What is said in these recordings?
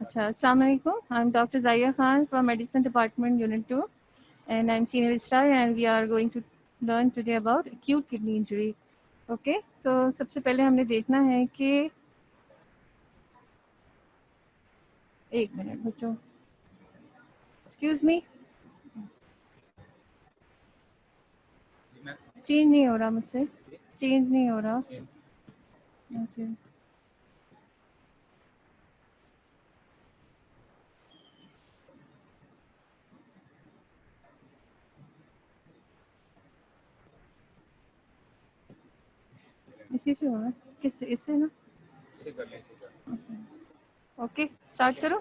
अच्छा, अस्सलाम वालेकुम. I'm Dr. Zaya Khan from Medicine Department Unit 2 and I'm Senior Star and we are going to learn today about acute kidney injury. Okay, तो सबसे पहले हमने देखना है कि एक मिनट बच्चों, एक्सक्यूज मी, चेंज नहीं हो रहा मुझसे, चेंज नहीं हो रहा. इसी से हो रहा है, किससे? इससे ना. ओके, स्टार्ट करो.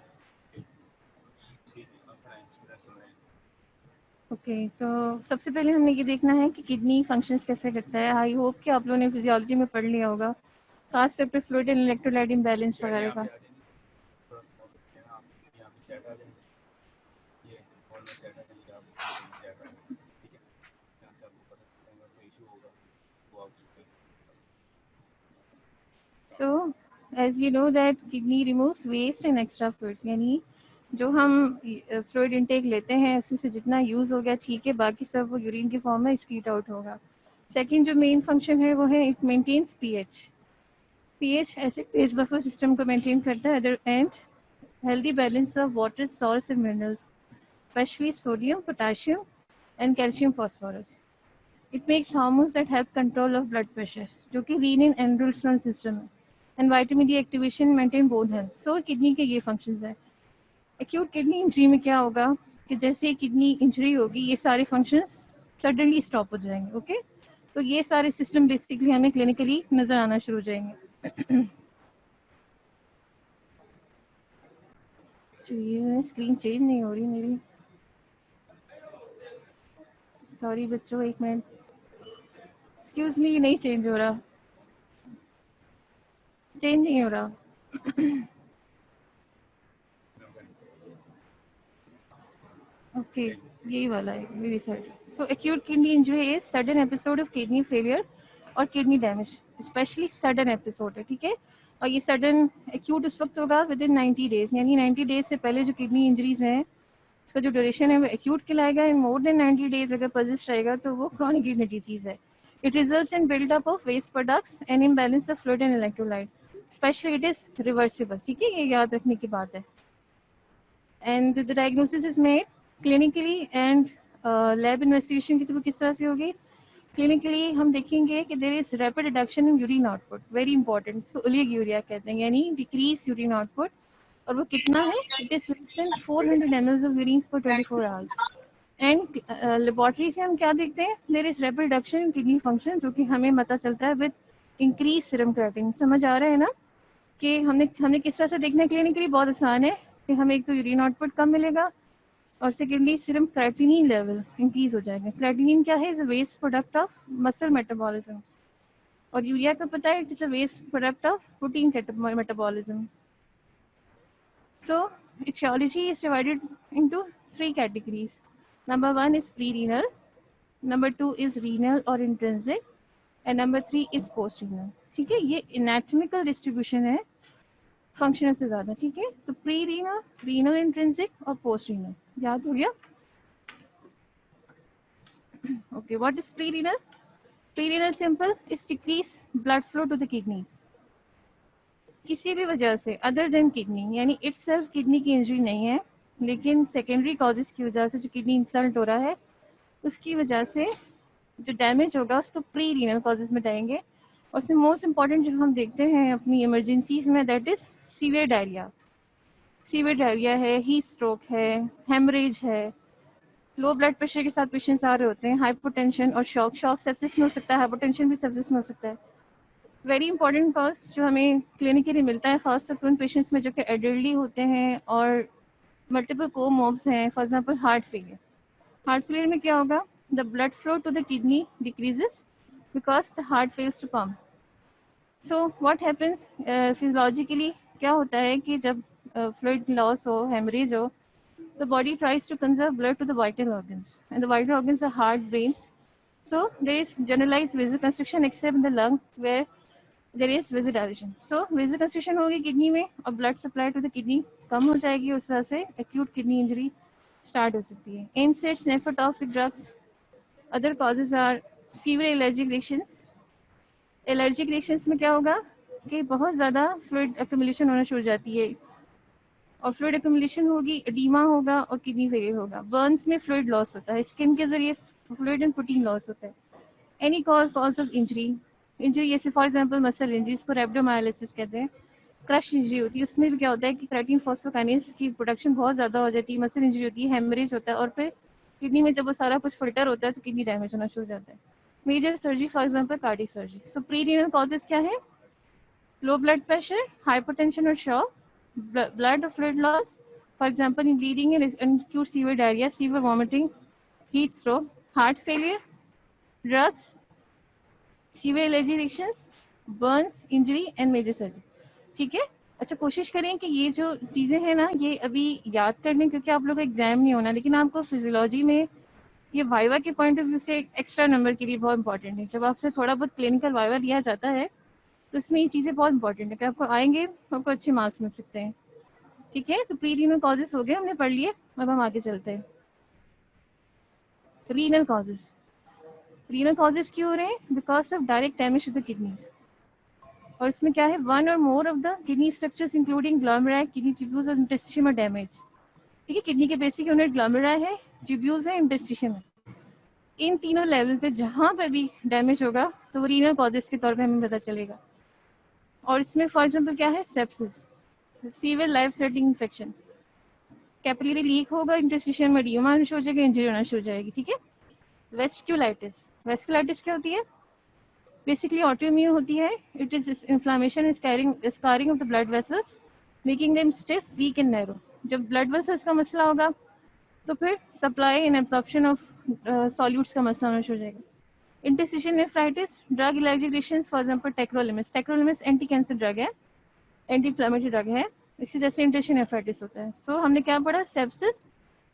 ओके, तो सबसे पहले हमने ये देखना है कि किडनी फंक्शंस कैसे करता है. आई होप कि आप लोगों ने फिजियोलॉजी में पढ़ लिया होगा, खास तौर पे फ्लूइड एंड इलेक्ट्रोलाइट इम्बैलेंस वगैरह का. So as we know that kidney removes waste and extra fluids, यानी जो हम फ्लूइड इनटेक लेते हैं उसमें से जितना यूज़ हो गया ठीक है, बाकी सब वो यूरिन के फॉर्म में एक्सक्रीट आउट होगा. सेकंड जो मेन फंक्शन है वो है it maintains pH. PH acid base buffer system को मेंटेन करता है. Other and healthy balance of water, salts and minerals, especially sodium, potassium and calcium phosphorus. It makes hormones that help control of blood pressure, जो कि renin एंडोल्सोन system है. And vitamin D activation, maintain bone health. So kidney के ये functions हैं. Acute kidney injury में क्या होगा कि जैसे ही किडनी इंजरी होगी ये सारे फंक्शंस सडनली स्टॉप हो जाएंगे. ओके, तो ये सारे सिस्टम बेसिकली हमें क्लिनिकली नजर आना शुरू हो जाएंगे. चलिए, स्क्रीन चेंज नहीं हो रही मेरी, सॉरी बच्चों, एक मिनट, एक्सक्यूज मी, नहीं चेंज हो रहा, चेंज नहीं हो रहा. ओके, यही वाला है मेरी side. So acute kidney injury is sudden episode of kidney failure और kidney damage, specially sudden episode है. ठीक है, और ये सडन एक्यूट उस वक्त होगा विद इन 90 डेज, यानी 90 डेज से पहले जो किडनी इंजरीज हैं इसका जो ड्यूरेशन है वो एक्यूट कहलाएगा. एंड मोर देन 90 डेज अगर परसिस्ट रहेगा तो वो क्रॉनिक किडनी डिजीज है. It results in buildup of waste products and imbalance of fluid and electrolyte. Especially it is reversible. ठीक है, ये याद रखने की बात है. And the diagnosis is made clinically and lab investigation के थ्रू. किस तरह से होगी? क्लिनिकली हम देखेंगे कि there is rapid reduction in urine output, very important, इसको ओलिगोयूरिया कहते हैं, यानी डिक्रीज यूरिन आउटपुट. और वो कितना है? It is less than 400 ml of urine पर 24 आवर्स. एंड लेबोरेटरी से हम क्या देखते हैं? There is rapid reduction in kidney function, जो कि हमें पता चलता है विद इंक्रीज सीरम क्रिएटिनिन. समझ आ रहा है ना कि हमने किस तरह से देखना है क्लिनिकली? बहुत आसान है कि हमें एक तो यूरिन आउटपुट कम मिलेगा और secondly serum creatinine level increase हो जाएगा. क्रिएटिनिन क्या है? Is a waste product of muscle metabolism. और यूरिया का पता है, it is a waste product of protein metabolism. So etiology is divided into 3 categories. Number 1 is pre-renal, number 2 is renal or intrinsic, and number 3 is post-renal. ठीक है, ये anatomical distribution है functional से ज़्यादा. ठीक है, तो प्री रीनल, रीनल इंट्रिंसिक और पोस्ट रीनल, याद हो गया? Okay, what is pre renal? Pre renal simple is decrease blood flow to the kidneys किसी भी वजह से अदर देन किडनी, यानी इटसेल्फ किडनी की इंजरी नहीं है, लेकिन सेकेंडरी कॉजेज की वजह से जो किडनी इंसल्ट हो रहा है उसकी वजह से जो डैमेज होगा उसको प्री रीनल कॉजेज में जाएंगे. और उसमें मोस्ट इंपॉर्टेंट जो हम देखते हैं अपनी इमरजेंसीज में, that is severe diarrhoea. Severe diarrhoea है, हीट स्ट्रोक है, हेमरेज है, लो ब्लड प्रेशर के साथ पेशेंट्स आ रहे होते हैं, हाइपोटेंशन और शॉक. शॉक सेप्सिस में हो सकता है, हाइपोटेंशन भी सेप्सिस में हो सकता है. वेरी इंपॉर्टेंट कॉज जो हमें क्लिनिकली मिलता है खासतौर उन पेशेंट्स में जो कि एडल्टली होते हैं और मल्टीपल कोमोर्ब्स हैं. For example heart failure. Heart failure में क्या होगा? The blood flow to the kidney decreases because the heart fails to pump. So what happens physiologically, क्या होता है कि जब फ्लूइड लॉस हो, हेमरेज हो, the body tries to conserve blood to the vital organs, and the vital organs are heart, brains. So there is generalized vasoconstriction except in the lung, where there is vegetation. So vegetation होगी kidney में और blood supply to the kidney कम हो जाएगी, उस वजह से acute kidney injury start हो सकती है। NSAIDs, nephrotoxic drugs, other causes are severe allergic reactions. Allergic reactions में क्या होगा कि बहुत ज़्यादा फ्लूइड एक्यूमुलेशन होना शुरू हो जाती है, और फ्लूइड एक्यूमुलेशन होगी, एडीमा होगा और किडनी फेलियर होगा। बर्न्स में फ्लूइड लॉस होता है, स्किन के जरिए फ्लूइड एंड प्रोटीन लॉस होता है। Any cause of injury, injury जैसे फॉर एग्जांपल मसल इंजरी, इसको रेब्डोमायोलिसिस कहते हैं। क्रश इंजरी होती है, उसमें भी क्या होता है कि क्रेटिन फॉस्फोकाइनेज की प्रोडक्शन बहुत ज़्यादा हो जाती है। मसल इंजरी होती है, हेमरेज होता है, और फिर किडनी में जब वो सारा कुछ फिल्टर होता है तो किडनी डैमेज होना शुरू हो जाता है। Major surgery for example cardiac surgery. So pre renal causes क्या है? लो ब्लड प्रेशर, हाइपरटेंशन और shock, blood or fluid loss, for example in bleeding and acute severe diarrhea, severe vomiting, heat stroke, heart failure, drugs, severe allergy reactions, burns, injury and major surgery। ठीक है, अच्छा कोशिश करें कि ये जो चीज़ें हैं ना ये अभी याद कर लें, क्योंकि आप लोग का एग्जाम नहीं होना, लेकिन आपको फिजियोलॉजी में ये वाइवा के पॉइंट ऑफ व्यू से एक्स्ट्रा नंबर के लिए बहुत इंपॉर्टेंट है। जब आपसे थोड़ा बहुत क्लिनिकल वाइवा लिया जाता है तो इसमें ये चीज़ें बहुत इंपॉर्टेंट है कि आपको आएंगे तो आपको अच्छे मार्क्स मिल सकते हैं। ठीक है, तो प्री रीनल कॉजेज हो गए, हमने पढ़ लिए, अब हम आगे चलते हैं। रीनल कॉजेज, रीनल कॉजेज क्यों हो रहे हैं? Because of direct damage to the kidneys. और इसमें क्या है, वन और more of the kidney structures including glomerula, kidney tubules और इंटरस्टिशियम आर डैमेज। ठीक है, किडनी के बेसिक यूनिट ग्लोमेरुला है, ट्यूब्यूल्स है, इंटरस्टिशियम है। इन तीनों लेवल पे जहाँ पर भी डैमेज होगा तो वो रीनल कॉजेज के तौर पे हमें पता चलेगा। और इसमें फॉर एग्जांपल क्या है, sepsis, severe life threatening infection, capillary leak होगा, इंटरस्टिशियम में एडिमा हो जाएगा, इंजरी होना शुरू हो जाएगी। ठीक है, वेस्क्यूलाइटिस, वेस्क्यूलाइटिस क्या होती है? बेसिकली ऑटोइम्यून होती है। It is inflammation scarring of the blood vessels making them stiff, weak and narrow. जब ब्लड वेसल्स का मसला होगा तो फिर supply and absorption of solutes का मसला होना शुरू हो जाएगा। Interstitial nephritis, drug allergic reactions, for example tacrolimus, tacrolimus anti cancer drug है, एंटी इन्फ्लेमेटरी ड्रग है, इसी जैसे इंटरस्टिशियल नेफ्राइटिस होता है। सो हमने क्या पढ़ा, sepsis,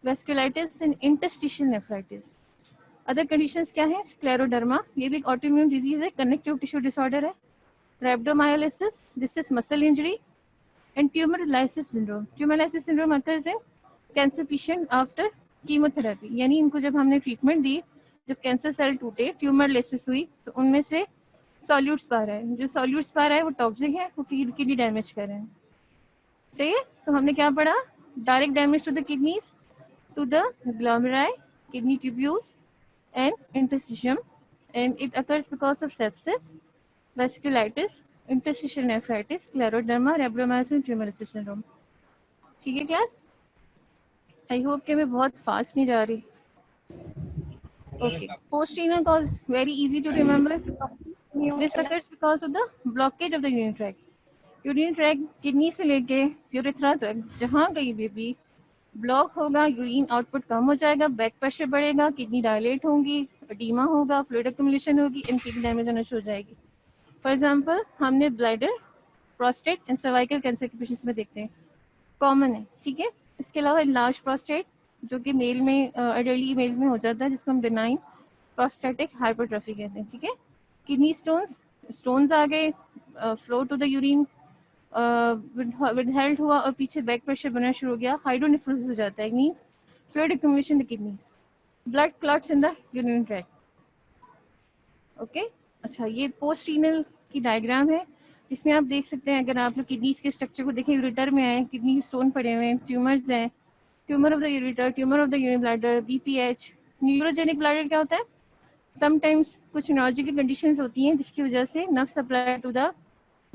vasculitis and interstitial nephritis. Other conditions क्या है, स्क्लेरोडर्मा, ये भी एक ऑटोइम्यून डिजीज है, कनेक्टिव टिश्यू डिसऑर्डर है। Rhabdomyolysis, this is muscle injury. And tumour lysis syndrome, tumour lysis syndrome occurs in cancer patient after chemotherapy, यानी इनको जब हमने ट्रीटमेंट दी, जब कैंसर सेल टूटे, ट्यूमर लाइसिस हुई, तो उनमें से सॉल्यूट्स बाहर है, जो सॉल्यूट्स बाहर है वो टॉक्सिक है, वो किडनी डैमेज कर रहे हैं। सही है, तो हमने क्या पढ़ा, direct damage to the kidneys, to the glomeruli, kidney tubules and interstitium, and it occurs because of sepsis, vasculitis, interstitial nephritis, scleroderma, rhabdomyolysis, tumoritis syndrome। ठीक है क्लास, आई होप कि मैं बहुत फास्ट नहीं जा रही। Okay, post renal cause very easy to remember, this occurs because of the blockage of the urinary tract। Urine tract kidney से लेके यूरेथ्रा तक जहाँ कहीं भी ब्लॉक होगा, यूरिन आउटपुट कम हो जाएगा, बैक प्रेशर बढ़ेगा, किडनी डायलेट होंगी, एडीमा होगा, फ्लूइड एक्यूमुलेशन होगी, एंड किडनी डैमेज होना शुरू हो जाएगी। फॉर एग्जांपल हमने bladder, prostate and cervical cancer के पेशेंट्स में देखते हैं, कॉमन है। ठीक है, इसके अलावा लार्ज प्रोस्टेट जो कि मेल में एडल्ट मेल में हो जाता है, जिसको हम बिनाइन प्रोस्टेटिक हाइपरट्रॉफी कहते हैं। ठीक है, किडनी स्टोन्स आ गए, flow to the urine withheld हुआ और पीछे बैक प्रेशर बनना शुरू हो गया, हाइड्रोनेफ्रोसिस हो जाता है, means fluid accumulation the kidneys, blood clots in the urinary tract. Okay, अच्छा ये पोस्ट रीनल की डायग्राम है, इसमें आप देख सकते हैं, अगर आप लोग किडनीज के स्ट्रक्चर को देखें, यूरेटर में आए, किडनी स्टोन पड़े हुए हैं, ट्यूमर्स हैं, tumour of the ureter, tumour of the urine bladder, BPH. Neurogenic bladder क्या होता है, समटाइम्स कुछ न्यूरोलॉजिकल कंडीशंस होती हैं जिसकी वजह से nerve supply to the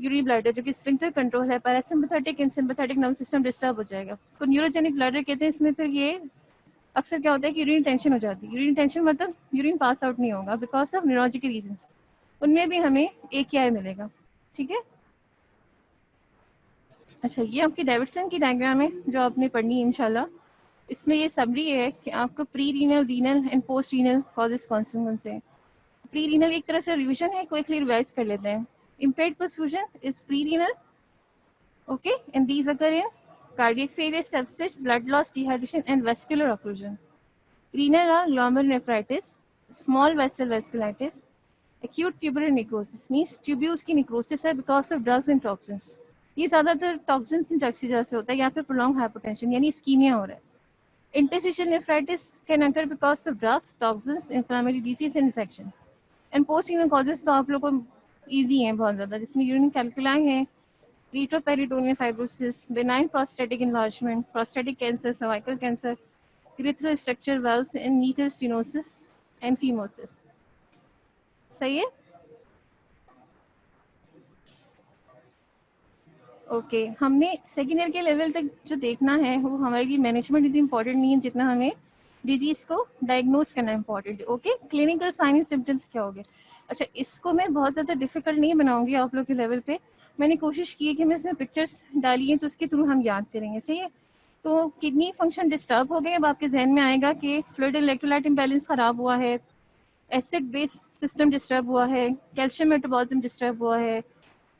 urinary bladder जो कि स्फिंक्टर कंट्रोल है, parasympathetic and sympathetic nerve system disturb हो जाएगा, उसको न्यूरोजेनिक ब्लैडर कहते हैं। इसमें फिर ये अक्सर क्या होता है कि यूरिन टेंशन हो जाती है, यूरिन टेंशन मतलब यूरिन पास आउट नहीं होगा बिकॉज ऑफ न्यूरोलॉजिकल रीजंस, उनमें भी हमें AKI मिलेगा। ठीक है, अच्छा ये आपकी डेविडसन की डायग्राम है जो आपने पढ़नी है इंशाल्लाह। इसमें ये समरी है कि आपको pre renal, renal and post renal causes कौन से हैं। प्री रीनल एक तरह से रिविजन है, कोई क्लियर रिवाइज कर लेते हैं। Impaired perfusion is pre renal, okay, and these occur in cardiac failure, sepsis, blood loss, dehydration and vascular occlusion. Renal or glomerulonephritis, small vessel vasculitis, acute tubular necrosis means tubules की necrosis है because of drugs and toxins. ये ज़्यादातर toxins and drugs की वजह से होता है, या फिर प्रोलॉन्ग हाइपरटेंशन यानी इस्कीमिया हो रहा है। Interstitial nephritis can occur because of drugs, toxins, inflammatory disease and infection. And post urinary causes तो आप लोग को ईजी हैं बहुत ज़्यादा, जिसमें यूरिन कैल्कुलाई है, retroperitoneal fibrosis, benign prostatic enlargement, prostatic cancer, cervical cancer, urethral structure valves, and needle stenosis and phimosis. सही है? ओके हमने सेकेंड ईयर के लेवल तक जो देखना है वो हमारे लिए मैनेजमेंट इतनी इंपॉर्टेंट नहीं है जितना हमें डिजीज को डायग्नोज करना इंपॉर्टेंट है। Okay clinical sign and symptoms क्या हो गए। अच्छा इसको मैं बहुत ज़्यादा डिफिकल्ट नहीं बनाऊंगी आप लोग के लेवल पे, मैंने कोशिश की है कि मैं इसमें पिक्चर्स डाली हैं तो उसके थ्रू हम याद करेंगे। सही है? तो किडनी फंक्शन डिस्टर्ब हो गए, अब आपके जहन में आएगा कि फ्लूइड इलेक्ट्रोलाइट इम्बैलेंस खराब हुआ है, एसिड बेस सिस्टम डिस्टर्ब हुआ है, कैल्शियम मेटाबॉलिज्म डिस्टर्ब हुआ है,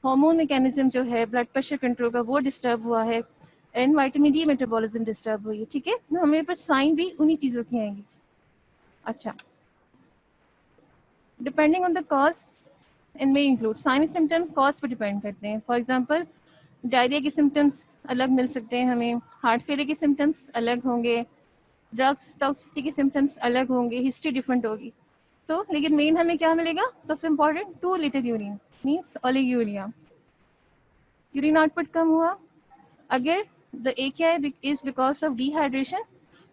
हार्मोन मैकेनिज्म जो है ब्लड प्रेशर कंट्रोल का वो डिस्टर्ब हुआ है, and vitamin D metabolism disturb हुई है। ठीक है, तो हमें पर साइन भी उन्हीं चीज़ों की आएंगी। अच्छा डिपेंडिंग ऑन द कॉज इनमें इंक्लूड साइन सिम्टम्स कॉज पर डिपेंड करते हैं। फॉर एग्जांपल डायरिया के सिम्टम्स अलग मिल सकते हैं हमें, हार्ट फेलियर के सिम्टम्स अलग होंगे, ड्रग्स टॉक्सिसिटी के सिम्टम्स अलग होंगे, हिस्ट्री डिफरेंट होगी। तो लेकिन मेन हमें क्या मिलेगा सबसे important 2 litre urine means oliguria. Urine output कम हुआ, अगर the AKI is because of dehydration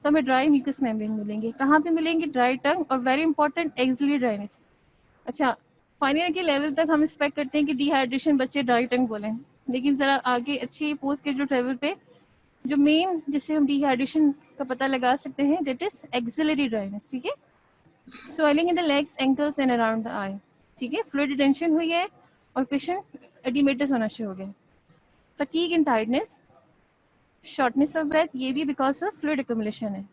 तो हमें ड्राई म्यूकस मेम्ब्रेन मिलेंगे। कहाँ पे मिलेंगे? ड्राई टंग और वेरी इंपॉर्टेंट एक्सिलरी ड्राइनेस। अच्छा फाइनल ईयर के लेवल तक हम एक्सपेक्ट करते हैं कि डिहाइड्रेशन बच्चे ड्राई टंग बोलें, लेकिन ज़रा आगे अच्छी पोस्ट के जो लेवल पे जो मेन जिससे हम डिहाइड्रेशन का पता लगा सकते हैं दैट इज एक्सिलरी ड्राइनेस। ठीक है, swelling in the legs ankles and around the eye. ठीक है, फ्लूइड रिटेंशन हुई है और पेशेंट एडिमेटस होना शुरू हो गया। Fatigue and tiredness, shortness of breath, ये भी बिकॉज ऑफ फ्लूइड एक्यूमुलेशन है।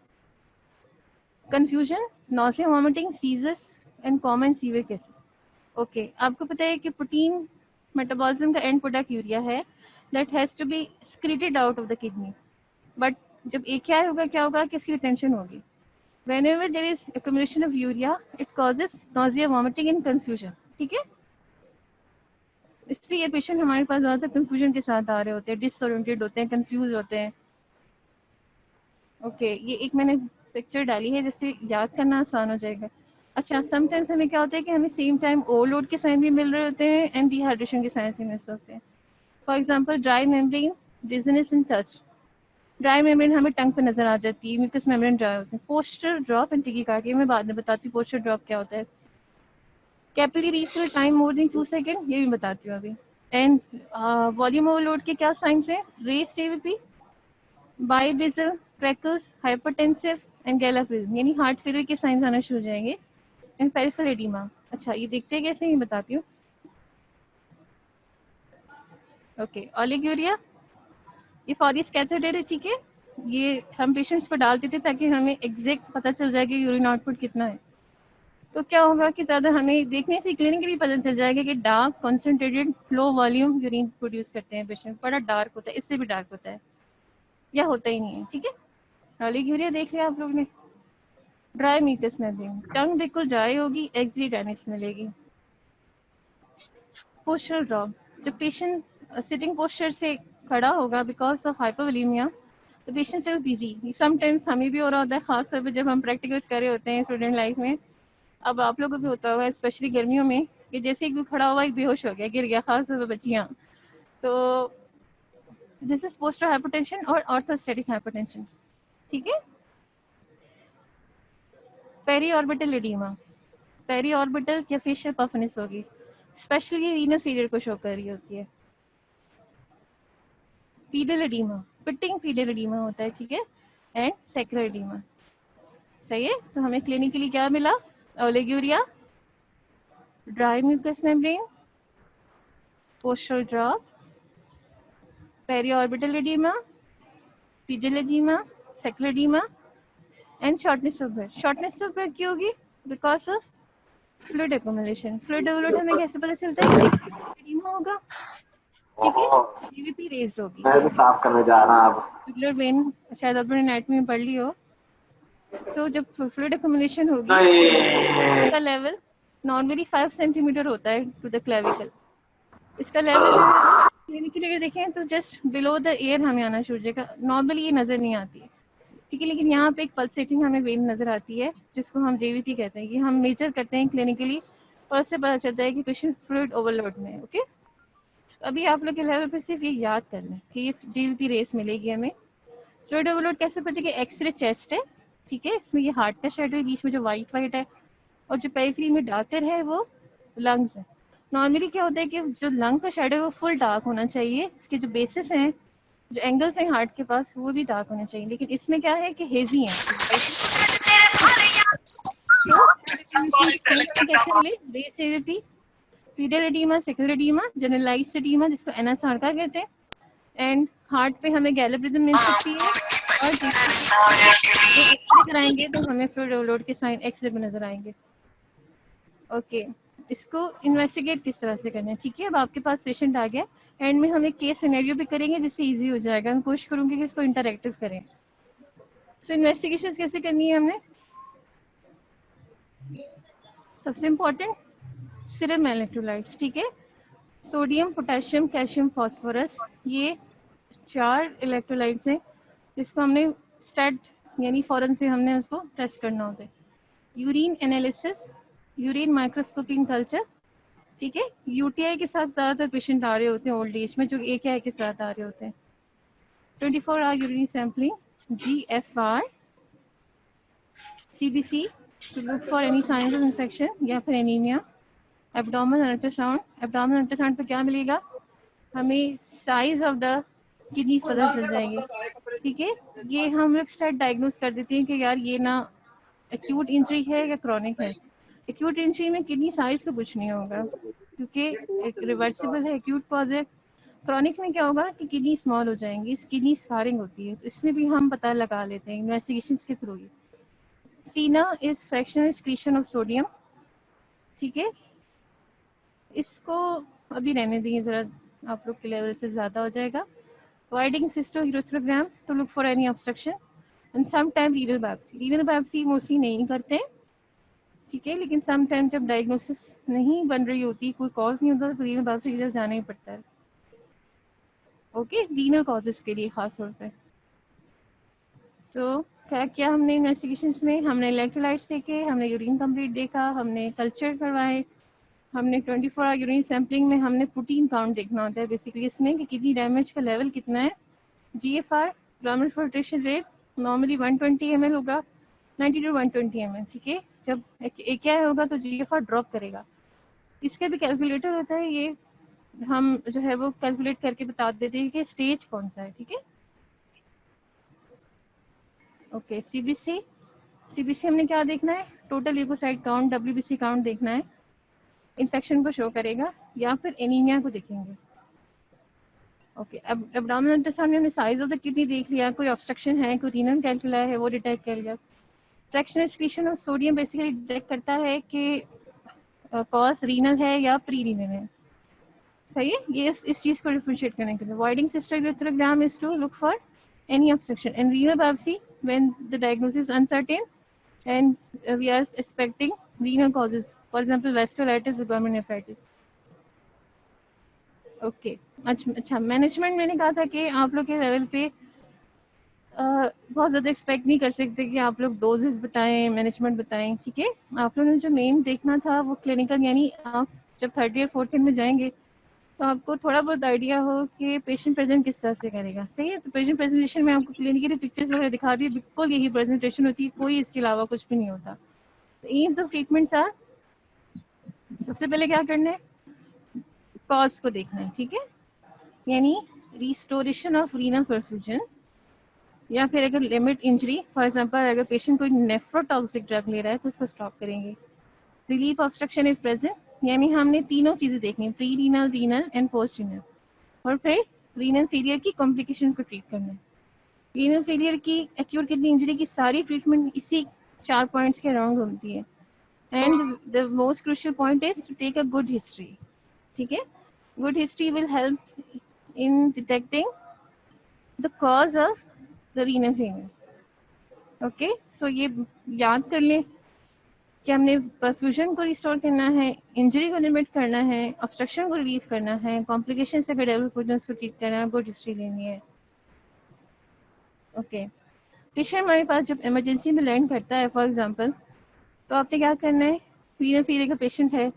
Confusion, nausea, vomiting, seizures and common severe cases. Okay आपको पता है कि प्रोटीन मेटाबॉलिज्म का एंड प्रोडक्ट यूरिया है that has to be excreted out of the kidney, but जब AKI होगा क्या होगा कि उसकी रिटेंशन होगी। Whenever there is accumulation of urea, it causes nausea, vomiting and confusion. ठीक है, इसलिए ये पेशेंट हमारे पास ज़्यादातर कंफ्यूजन के साथ आ रहे होते हैं, डिसओरिएंटेड होते हैं, कंफ्यूज होते हैं। ओके ये एक मैंने पिक्चर डाली है जिससे याद करना आसान हो जाएगा। अच्छा समटाइम्स हमें क्या होता है कि हमें सेम टाइम ओवरलोड के साइन भी मिल रहे होते हैं एंड डिहाइड्रेशन के साइन भी मिल सकते हैं। For example dry membrane, dizziness and thirst. Dry membrane हमें टंग पे नजर आ जाती है, म्यूकस मेम्ब्रेन ड्राई होते हैं। पोस्टर ड्रॉप एंड टिकीकार्डिया मैं बाद में बताती हूँ पोस्टर ड्रॉप क्या होता है। Capillary refill time more than 2 second ये भी बताती हूँ अभी। एंड वॉल्यूम ओवरलोड के क्या साइंस है? Raised AVP, biodiesel, crackles, hypertensive and gallop rhythm यानी हार्ट फेलियर के साइंस आना शुरू हो जाएंगे एंड पेरिफेरल एडिमा। अच्छा ये देखते हैं कैसे, ये बताती हूँ। ओके ओलिगोरिया, ये फॉरिस कैथेटर है। ठीक है, ये हम पेशेंट्स को डालते थे ताकि हमें एग्जैक्ट पता चल जाए कि यूरिन आउटपुट कितना है। तो क्या होगा कि ज़्यादा हमें देखने से क्लिनिकली पता चल जाएगा कि dark concentrated low volume urine produce करते हैं पेशेंट, बड़ा डार्क होता है, इससे भी डार्क होता है या होता ही नहीं है। ठीक है, ओलिगोरिया देख लिया आप लोग ने। ड्राई म्यूकस मेम्ब्रेन, टंग बिल्कुल ड्राई होगी, एक्सिलरी ड्राइनेस मिलेगी। पोस्चरल ड्रॉप, जब पेशेंट सिटिंग पोस्चर से खड़ा होगा बिकॉज ऑफ हाइपोवोलेमिया तो पेशेंट फील डिजी। समटाइम्स हमें भी हो रहा होता है, खासतौर पर जब हम प्रैक्टिकल्स कर रहे होते हैं स्टूडेंट लाइफ में। अब आप लोगों को भी होता होगा स्पेशली गर्मियों में कि जैसे ही कोई खड़ा हुआ एक बेहोश हो गया, गिर गया, खासतौर पर बच्चियाँ। तो दिस इज पोस्टरल हाइपरटेंशन और ऑर्थोस्टैटिक हाइपरटेंशन। ठीक है, peri orbital oedema, peri orbital या फेशियल पफनेस होगी, स्पेशली रीनल फेलियर को शो कर रही होती है। Pedal oedema, pitting pedal oedema होता है। ठीक है, एंड सेक्युलर एडीमा। सही है, तो हमें क्लिनिकली क्या मिला? Oliguria, dry mucous membrane, postural drop, periorbital oedema, pedal oedema, sacral oedema and shortness of breath. Shortness of breath क्यों होगी? Because of fluid accumulation. Fluid accumulate हमें कैसे पता चलता है? एडीमा होगा, ठीक है, जीवीपी रेज्ड होगी। मैं भी साफ करने जा रहा हूं अब। ट्यूबुलर वेन शायद आपने एनाटॉमी में पढ़ ली हो। सो जब फ्लूइड एक्यूमुलेशन होगी उसका लेवल नॉर्मली 5 सेंटीमीटर होता है टू द क्लेविकल। इसका लेवल जो है क्लिनिकली अगर देखें तो जस्ट बिलो द एयर हमें आना शुरू हो जाएगा। नॉर्मली ये नज़र नहीं आती है, ठीक है, लेकिन यहाँ पे एक पल्सेटिंग हमें वेन नज़र आती है जिसको हम जेवीपी कहते हैं। ये हम मेजर करते हैं क्लिनिकली और उससे पता चलता है कि पेशेंट फ्लूइड ओवरलोड में है। ओके, अभी आप लोग के लेवल पे सिर्फ ये याद करना है कि ये जेवीपी रेस मिलेगी हमें। फ्लूइड ओवरलोड कैसे पता? एक्सरे चेस्ट है, ठीक है, इसमें ये हार्ट का शेडो है, बीच में जो वाइट वाइट है, और जो पेरिफेरी में डार्कर है वो लंग्स है। नॉर्मली क्या होता है कि जो लंग का शेडो है वो फुल डार्क होना चाहिए, इसके जो बेसिस हैं, जो एंगल्स हैं हार्ट के पास, वो भी डार्क होने चाहिए, लेकिन इसमें क्या है कि हेजी है। तो कैसे मिले? Base AVP, pedal oedema, sacral oedema, generalised oedema जिसको एनएसआर का कहते हैं, एंड हार्ट पे हमें गैलेप रिदम मिल सकती है, और एक्सरे कराएंगे तो हमें फ्लूइड ओवरलोड के साइन एक्सरे में नजर आएंगे। ओके, इसको इन्वेस्टिगेट किस तरह से करना है, ठीक है। अब आपके पास पेशेंट आ गया, एंड में हम एक केस सिनेरियो भी करेंगे जिससे इजी हो जाएगा। मैं कोशिश करूंगी कि इसको इंटरैक्टिव करें। सो इन्वेस्टिगेशन कैसे करनी है हमने? सबसे इम्पोर्टेंट सीरम इलेक्ट्रोलाइट्स, ठीक है, सोडियम, पोटेशियम, कैल्शियम, फास्फोरस, ये 4 इलेक्ट्रोलाइट्स हैं जिसको हमने स्टैट यानी फौरन से हमने उसको टेस्ट करना होता है। Urine analysis, urine microscopy in culture, ठीक है। यूटीआई के साथ ज़्यादातर पेशेंट आ रहे होते हैं ओल्ड एज में, जो AKI के साथ आ रहे होते हैं। 24 hour urine sampling, GFR, CBC to look for any signs of infection या फिर anaemia, abdominal ultrasound. Abdominal ultrasound पे क्या मिलेगा? हमें साइज ऑफ द किडनीज पता चल जाएंगे, ठीक है। ये हम लोग स्टार्ट डायग्नोस कर देते हैं कि यार ये ना एक्यूट इंजरी है या क्रॉनिक है। एक्यूट इंजरी में किडनी साइज का कुछ नहीं होगा क्योंकि एक रिवर्सिबल है, एक्यूट कॉज है। क्रॉनिक में क्या होगा कि किडनी स्मॉल हो जाएंगी, किडनी स्कारिंग होती है, तो इसमें भी हम पता लगा लेते हैं इन्वेस्टिगेशंस के through. फीना is fractional excretion of sodium, ठीक है। इसको अभी रहने देंगे ज़रा, आप लोग के लेवल से ज़्यादा हो जाएगा। Voiding cystourethrogram to look for any obstruction, and some time renal biopsy. Renal biopsy mostly नहीं करते, ठीक है, लेकिन सम टाइम जब डायग्नोसिस नहीं बन रही होती, कोई कॉज नहीं होता, तो रीनल बायोप्सी की तरफ जाना ही पड़ता है। ओके, रीनल कॉजेस के लिए खास तौर पे। सो क्या क्या हमने इन्वेस्टिगेशंस में? हमने इलेक्ट्रोलाइट्स देखे, हमने यूरिन कंप्लीट देखा, हमने कल्चर करवाए, हमने 24 आवर यूरिन सैम्पलिंग में हमने प्रोटीन काउंट देखना होता है बेसिकली इसमें कि किडनी डैमेज का लेवल कितना है। GFR, glomerular filtration rate, normally 120 ml होगा, 90 to 120 ml, ठीक है। जब AKI होगा तो GFR ड्रॉप करेगा। इसका भी कैलकुलेटर होता है, ये हम जो है वो कैलकुलेट करके बता देते हैं कि स्टेज कौन सा है, ठीक है। ओके, CBC हमने क्या देखना है? Total leucocyte count, WBC count देखना है, इन्फेक्शन को शो करेगा, या फिर एनीमिया को देखेंगे। ओके, अब एब्डोमिनल अल्ट्रासाउंड में हमने साइज ऑफ द किडनी देख लिया, कोई ऑब्स्ट्रक्शन है, कोई रीनल कैल्कुला है, वो डिटेक्ट कर लिया। Fractional excretion of sodium basically detect करता है कि कॉज रीनल है या प्री रीनल है, सही है। ये इस चीज़ को डिफरेंशिएट करने के लिए। Voiding cystourethrogram is to look for any obstruction, and renal biopsy when the diagnosis uncertain and we are expecting renal causes, for example vasculitis, glomerulonephritis. Okay, अच्छा, मैनेजमेंट मैंने कहा था कि आप लोग के लेवल पे बहुत ज़्यादा एक्सपेक्ट नहीं कर सकते कि आप लोग डोजेस बताएं, मैनेजमेंट बताएं, ठीक है। आप लोगों ने जो मेन देखना था वो क्लिनिकल, यानी आप जब 30 और 40 में जाएंगे तो आपको थोड़ा बहुत आइडिया हो कि पेशेंट प्रेजेंट किस तरह से करेगा, सही है। तो पेशेंट प्रेजेंटेशन में आपको क्लिनिकली पिक्चर्स वगैरह दिखा दी, बिल्कुल यही प्रेजेंटेशन होती है, कोई इसके अलावा कुछ भी नहीं होता। एम्स ऑफ ट्रीटमेंट्स आर, सबसे पहले क्या करना है? कॉज को देखना है, ठीक है, यानी रिस्टोरेशन ऑफ रीनल परफ्यूजन, या फिर अगर लिमिट इंजरी, फॉर एग्जांपल अगर पेशेंट कोई नेफ्रोटॉक्सिक ड्रग ले रहा है तो उसको स्टॉप करेंगे। रिलीफ ऑब्स्ट्रक्शन इज प्रेजेंट, यानी हमने तीनों चीज़ें देखनी, pre renal, renal and post renal, और फिर रीनल फेलियर की कॉम्प्लिकेशन को ट्रीट करना है। रीनल फेलियर की, एक्यूट किडनी इंजरी की सारी ट्रीटमेंट इसी 4 पॉइंट्स के अराउंड होती है, and the most crucial point is to take a good history, ठीक है। Good history will help in detecting the cause of the renal failure. Okay, so ये याद कर लें कि हमने परफ्यूजन को रिस्टोर करना है, इंजरी को लिमिट करना है, ऑब्स्ट्रक्शन को रिलीव करना है, कॉम्प्लिकेशन से अगर डेवलप होते हैं उसको ट्रीट करना है, गुड हिस्ट्री लेनी है। ओके, पेशेंट हमारे पास जब इमरजेंसी में लैंड करता है फॉर एग्जांपल, तो आपने क्या करना है, रीनल फेलियर का पेशेंट है,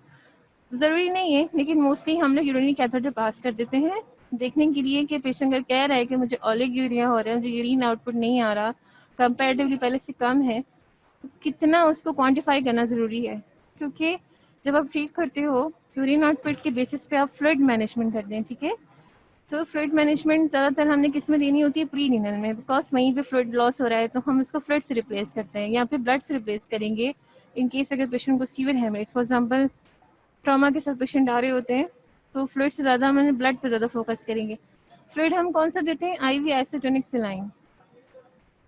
ज़रूरी नहीं है लेकिन मोस्टली हम लोग यूरिनरी कैथेटर पास कर देते हैं देखने के लिए कि पेशेंट अगर कह रहा है कि मुझे ओलिगोरिया हो रहा है, मुझे यूरिन आउटपुट नहीं आ रहा, कंपैरेटिवली पहले से कम है, तो कितना उसको क्वांटिफाई करना ज़रूरी है। क्योंकि जब आप ट्रीट करते हो यूरिन आउटपुट के बेसिस पे आप फ्लूइड मैनेजमेंट करते हैं, ठीक है। तो फ्लूइड मैनेजमेंट ज़्यादातर हमने किस में देनी होती है, प्री रीनल में, बिकॉज वहीं पे फ्लूइड लॉस हो रहा है तो हम उसको फ्लूइड से रिप्लेस करते हैं या फिर ब्लड से रिप्लेस करेंगे इन केस अगर पेशेंट को severe haemorrhage, for example trauma के साथ पेशेंट आ रहे होते हैं तो फ्लूइड से ज़्यादा हम ब्लड पे ज़्यादा फोकस करेंगे। फ्लूइड हम कौन सा देते हैं, आईवी आइसोटोनिक सलाइन,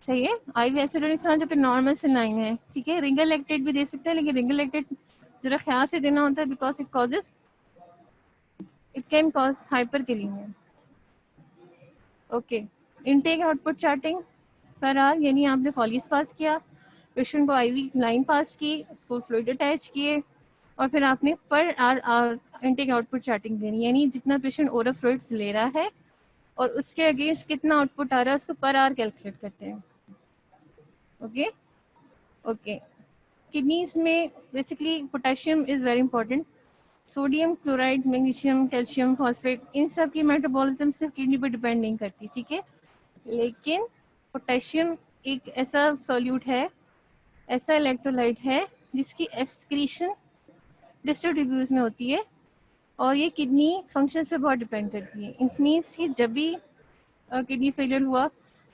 सही है, आईवी आइसोटोनिक सलाइन जो कि नॉर्मल सलाइन है, ठीक है। रिंगल लैक्टेट भी दे सकते हैं लेकिन रिंगल लैक्टेट जरा ख्याल से देना होता है because it can cause hyperkalaemia. Okay, intake output charting पर आर, यानी आपने फॉलिस पास किया, पेशेंट को आईवी लाइन पास की, उसको फ्लूइड अटैच किए और फिर आपने पर आर इनटेक आउटपुट चार्टिंग देनी, यानी जितना पेशेंट ओरल फ्लूइड्स ले रहा है और उसके अगेंस्ट कितना आउटपुट आ रहा है उसको पर आर कैलकुलेट करते हैं। ओके ओके, किडनीज में basically potassium is very important, sodium chloride, magnesium, calcium, phosphate, इन सब की मेटाबॉलिज्म सिर्फ किडनी पर डिपेंड नहीं करती, ठीक है। लेकिन पोटेशियम एक ऐसा सॉल्यूट है, ऐसा इलेक्ट्रोलाइट है जिसकी एक्सक्रीशन डिस्टल ट्यूब्यूल्स में होती है और ये किडनी फंक्शन से बहुत डिपेंड करती है। इट मीन्स कि जब भी किडनी फेलियर हुआ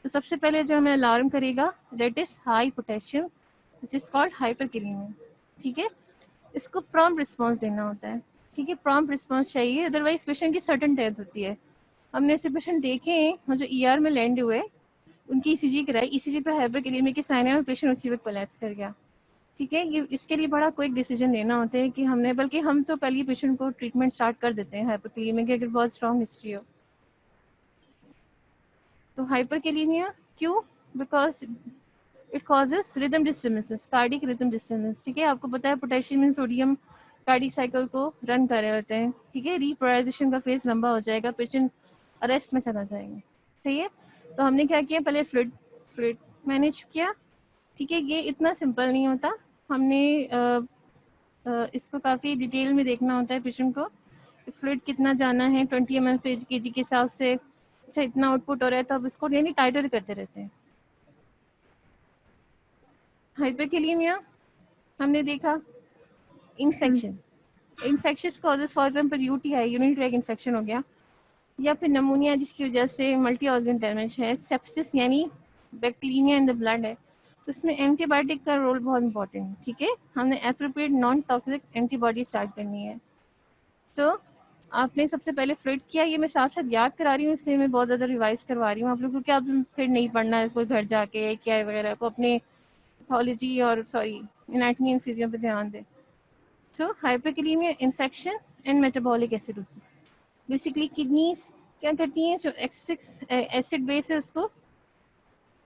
तो सबसे पहले जो हमें अलार्म करेगा that is high potassium which is called hyperkalaemia, ठीक है। इसको प्रॉम्प्ट रिस्पॉन्स देना होता है, ठीक है, प्रॉम्प्ट रिस्पॉन्स चाहिए, अदरवाइज पेशेंट की सडन डेथ होती है। हमने ऐसे पेशेंट देखे हैं जो ईआर में लैंड हुए, उनकी ईसीजी कराई, ईसीजी पे हाइपरकैलेमिया के साइन है और पेशेंट उसी वक्त कोलैप्स कर गया, ठीक है। ये इसके लिए बड़ा क्विक डिसीजन लेना होता है कि हमने, बल्कि हम तो पहले पेशेंट को ट्रीटमेंट स्टार्ट कर देते हैं हाइपरकैलेमिया की अगर बहुत स्ट्रॉन्ग हिस्ट्री हो। तो हाइपरकैलेमिया क्यों, because it causes rhythm disturbances, cardiac rhythm disturbance, ठीक है। आपको पता है potassium and sodium cardiac cycle को रन कर रहे होते हैं, ठीक है। रीपोलराइजेशन का फेज लंबा हो जाएगा, पेशेंट अरेस्ट में चला जाएगा, सही है। तो हमने क्या किया, पहले फ्लूइड फ्लूइड मैनेज किया, ठीक है। ये इतना सिंपल नहीं होता, हमने इसको काफ़ी डिटेल में देखना होता है पेशेंट को, फ्लूइड कितना जाना है 20 ml पर केजी के हिसाब से, अच्छा इतना आउटपुट हो रहा है तो अब इसको यानी टाइटर करते रहते हैं। हाइपरकैलेमिया हमने देखा, infection, infectious causes for example UTI, urinary track infection हो गया, या फिर नमूनिया जिसकी वजह से मल्टी ऑर्गन डैमेज है, सेप्सिस यानी बैक्टीरिया इन द ब्लड है, तो उसमें एंटीबायोटिक का रोल बहुत इंपॉर्टेंट है, ठीक है। हमने appropriate non toxic antibody start करनी है। तो आपने सबसे पहले फ्लूइड किया, ये मैं साथ साथ याद करा रही हूँ इसलिए मैं बहुत ज़्यादा रिवाइज करवा रही हूँ आप लोगों को, क्या आप फिर नहीं पढ़ना है इसको घर जाके क्या है वगैरह को, अपने पैथोलॉजी और सॉरी एनाटमी एंड फिजियो पे ध्यान दें। तो hyperkalaemia, infection and metabolic acidosis, basically kidneys क्या करती हैं, जो एसिड बेस है उसको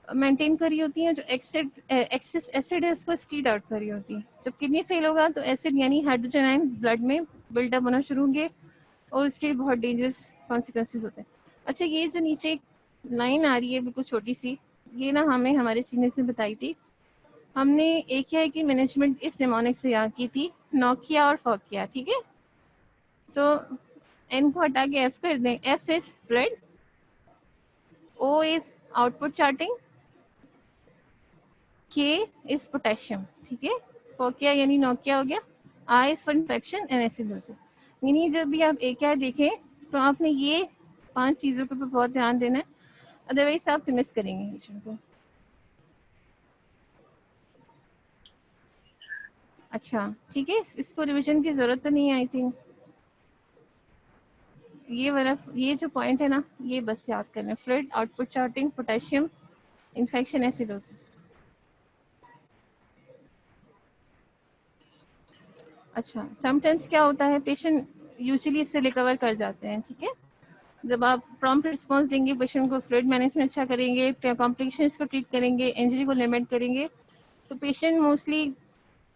मेंटेन कर रही होती हैं, जो एक्सेस एसिड है उसको स्कीड आउट कर रही होती है। जब किडनी फेल होगा तो एसिड यानी हाइड्रोजन आयन ब्लड में बिल्डअप होना शुरू होंगे और उसके बहुत डेंजरस कॉन्सिक्वेंसेज होते हैं। अच्छा, ये जो नीचे एक लाइन आ रही है बिल्कुल छोटी सी, ये ना हमें हमारे सीनियर से बताई थी, हमने एक या की मैनेजमेंट इस निमोनिक से याद की थी, नोकिया और फोकिया, ठीक है। सो एन को हटा के एफ कर दें, F is fluid, O is output charting, K is potassium, ठीक है। फोकिया यानी नोकिया हो गया, I is for infection and acidosis, यानी जब भी आप एक या देखें तो आपने ये 5 चीज़ों के ऊपर बहुत ध्यान देना है, अदरवाइज आप मिस करेंगे पेशेंट को। अच्छा ठीक है, इसको रिवीजन की ज़रूरत तो नहीं आई थिंक, ये वाला ये जो पॉइंट है ना ये बस याद करना, fluid, output charting, potassium, infection, acidosis. अच्छा, समटाइम्स क्या होता है, पेशेंट यूजुअली इससे रिकवर कर जाते हैं, ठीक है। जब आप प्रॉम्प्ट रिस्पांस देंगे, पेशेंट को फ्लूइड मैनेजमेंट अच्छा करेंगे, कॉम्प्लिकेशंस को ट्रीट करेंगे, इंजरी को लिमिट करेंगे, तो पेशेंट मोस्टली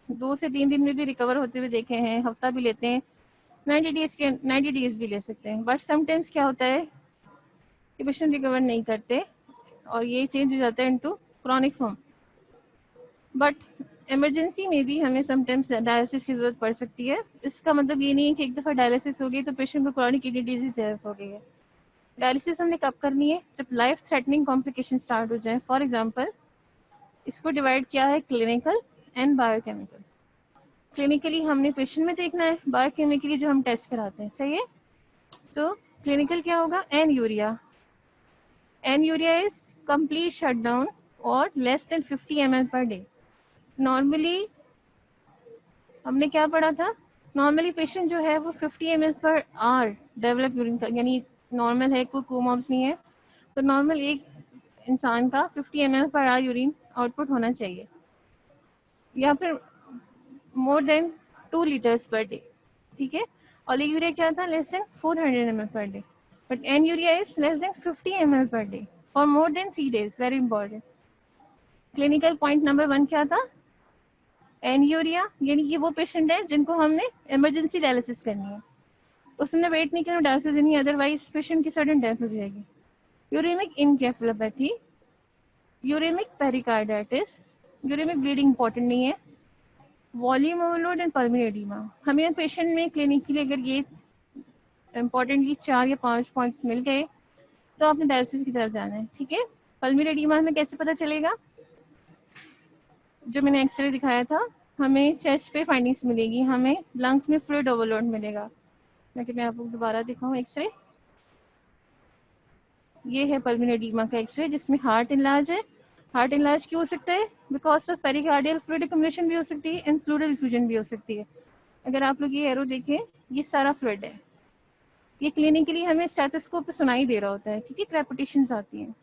2 से 3 दिन में भी रिकवर होते हुए देखे हैं, हफ्ता भी लेते हैं, 90 डेज भी ले सकते हैं। बट समटाइम्स क्या होता है कि पेशेंट रिकवर नहीं करते और ये चेंज हो जाता है into chronic form. But emergency में भी हमें समटाइम्स डायलिसिस की जरूरत पड़ सकती है। इसका मतलब ये नहीं है कि एक दफ़ा डायलिसिस हो गई तो पेशेंट को क्रॉनिक किडनी डिजीज डेवलप हो गई है। डायलिसिस हमने कब करनी है? जब लाइफ थ्रेटनिंग कॉम्प्लिकेशन स्टार्ट हो जाए। फॉर एग्जाम्पल, इसको डिवाइड किया है क्लिनिकल एंड बायोकेमिकल। क्लिनिकली हमने पेशेंट में देखना है, बायोकेमिकली जो हम टेस्ट कराते हैं, सही है। तो क्लिनिकल क्या होगा? Anuria. Anuria is complete shutdown और less than 50 ml per day. Normally हमने क्या पढ़ा था? नॉर्मली पेशेंट जो है वो 50 ml per hour develop urine का, यानी नॉर्मल है, कोई कोमॉब्स नहीं है, तो नॉर्मल एक इंसान का 50 ml per hour urine output होना चाहिए, या फिर more than 2 litres per day, ठीक है। और यूरिया क्या था? Less than 400 ml per day. But anuria is less than 50 ml per day for more than 3 days। Very important. Clinical point number 1 क्या था? एन यूरिया, यानी कि वो पेशेंट है जिनको हमने इमरजेंसी डायलिसिस करनी है, उसने वेट नहीं किया डायलिसिस नहीं, अदरवाइज पेशेंट की सडन डेथ हो जाएगी। Uraemic encephalopathy, uraemic pericarditis, uraemic bleeding important नहीं है, volume overload and pulmonary oedema. हमें पेशेंट में क्लिनिकली अगर ये इंपॉर्टेंट ये 4 या 5 पॉइंट्स मिल गए तो आपने डायलिसिस की तरफ जाना है, ठीक है। पल्मोनरी एडीमा हमें कैसे पता चलेगा? जो मैंने एक्सरे दिखाया था, हमें चेस्ट पे फाइंडिंग्स मिलेगी, हमें लंग्स में फ्लूइड ओवरलोड मिलेगा। लेकिन मैं आपको दोबारा दिखाऊं एक्सरे। ये है पल्मोनरी एडीमा का एक्सरे जिसमें हार्ट इनलार्ज है। हार्ट इनलार्ज क्यों हो सकता है? Because of pericardial fluid accumulation भी हो सकती है एंड प्लूरल इफ्यूजन भी हो सकती है। अगर आप लोग ये एरो देखें, ये सारा फ्लूइड है। ये क्लिनिकली हमें स्टेथोस्कोप पे सुनाई दे रहा होता है, ठीक है, क्रैपिटेशंस आती हैं।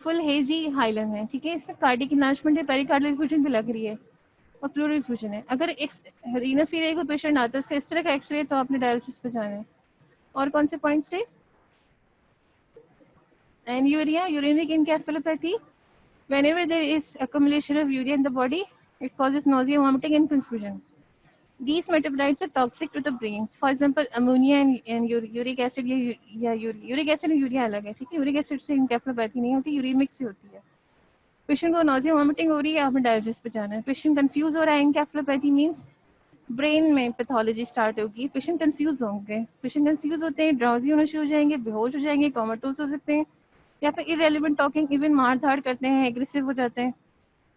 फुल हेजी हाइलन है, ठीक है, इसमें कार्डिक इनलार्जमेंट है, पेरिकार्डियल इफ्यूजन भी लग रही है और प्लूरल इफ्यूजन है। अगर एक रीनल फेलियर का पेशेंट आता है उसका इस तरह का एक्सरे, तो आपने डायलिसिस पे जाना है। और कौन से पॉइंट्स थे? Anuria, uremic encephalopathy. Whenever there is accumulation of urea in the body, it causes nausea, vomiting, and confusion. These metabolites are toxic to the brain. For example, ammonia and uric acid या uric acid and urea अलग है, ठीक है। uric acid से encephalopathy नहीं होती, uremic से होती है। पेशेंट को nausea, vomiting हो रही है, आपने डायलिसिस पे जाना है। पेशेंट कंफ्यूज हो रहा है, encephalopathy मीन्स ब्रेन में पैथोलॉजी स्टार्ट होगी, पेशेंट कंफ्यूज होंगे। पेशेंट कंफ्यूज होते हैं, ड्राउजी होना शुरू हो जाएंगे, बेहोश हो जाएंगे, कोमाटोस हो सकते हैं, या फिर इरेलीवेंट टॉकिंग, इवन मार धाड़ करते हैं, एग्रेसिव हो जाते हैं।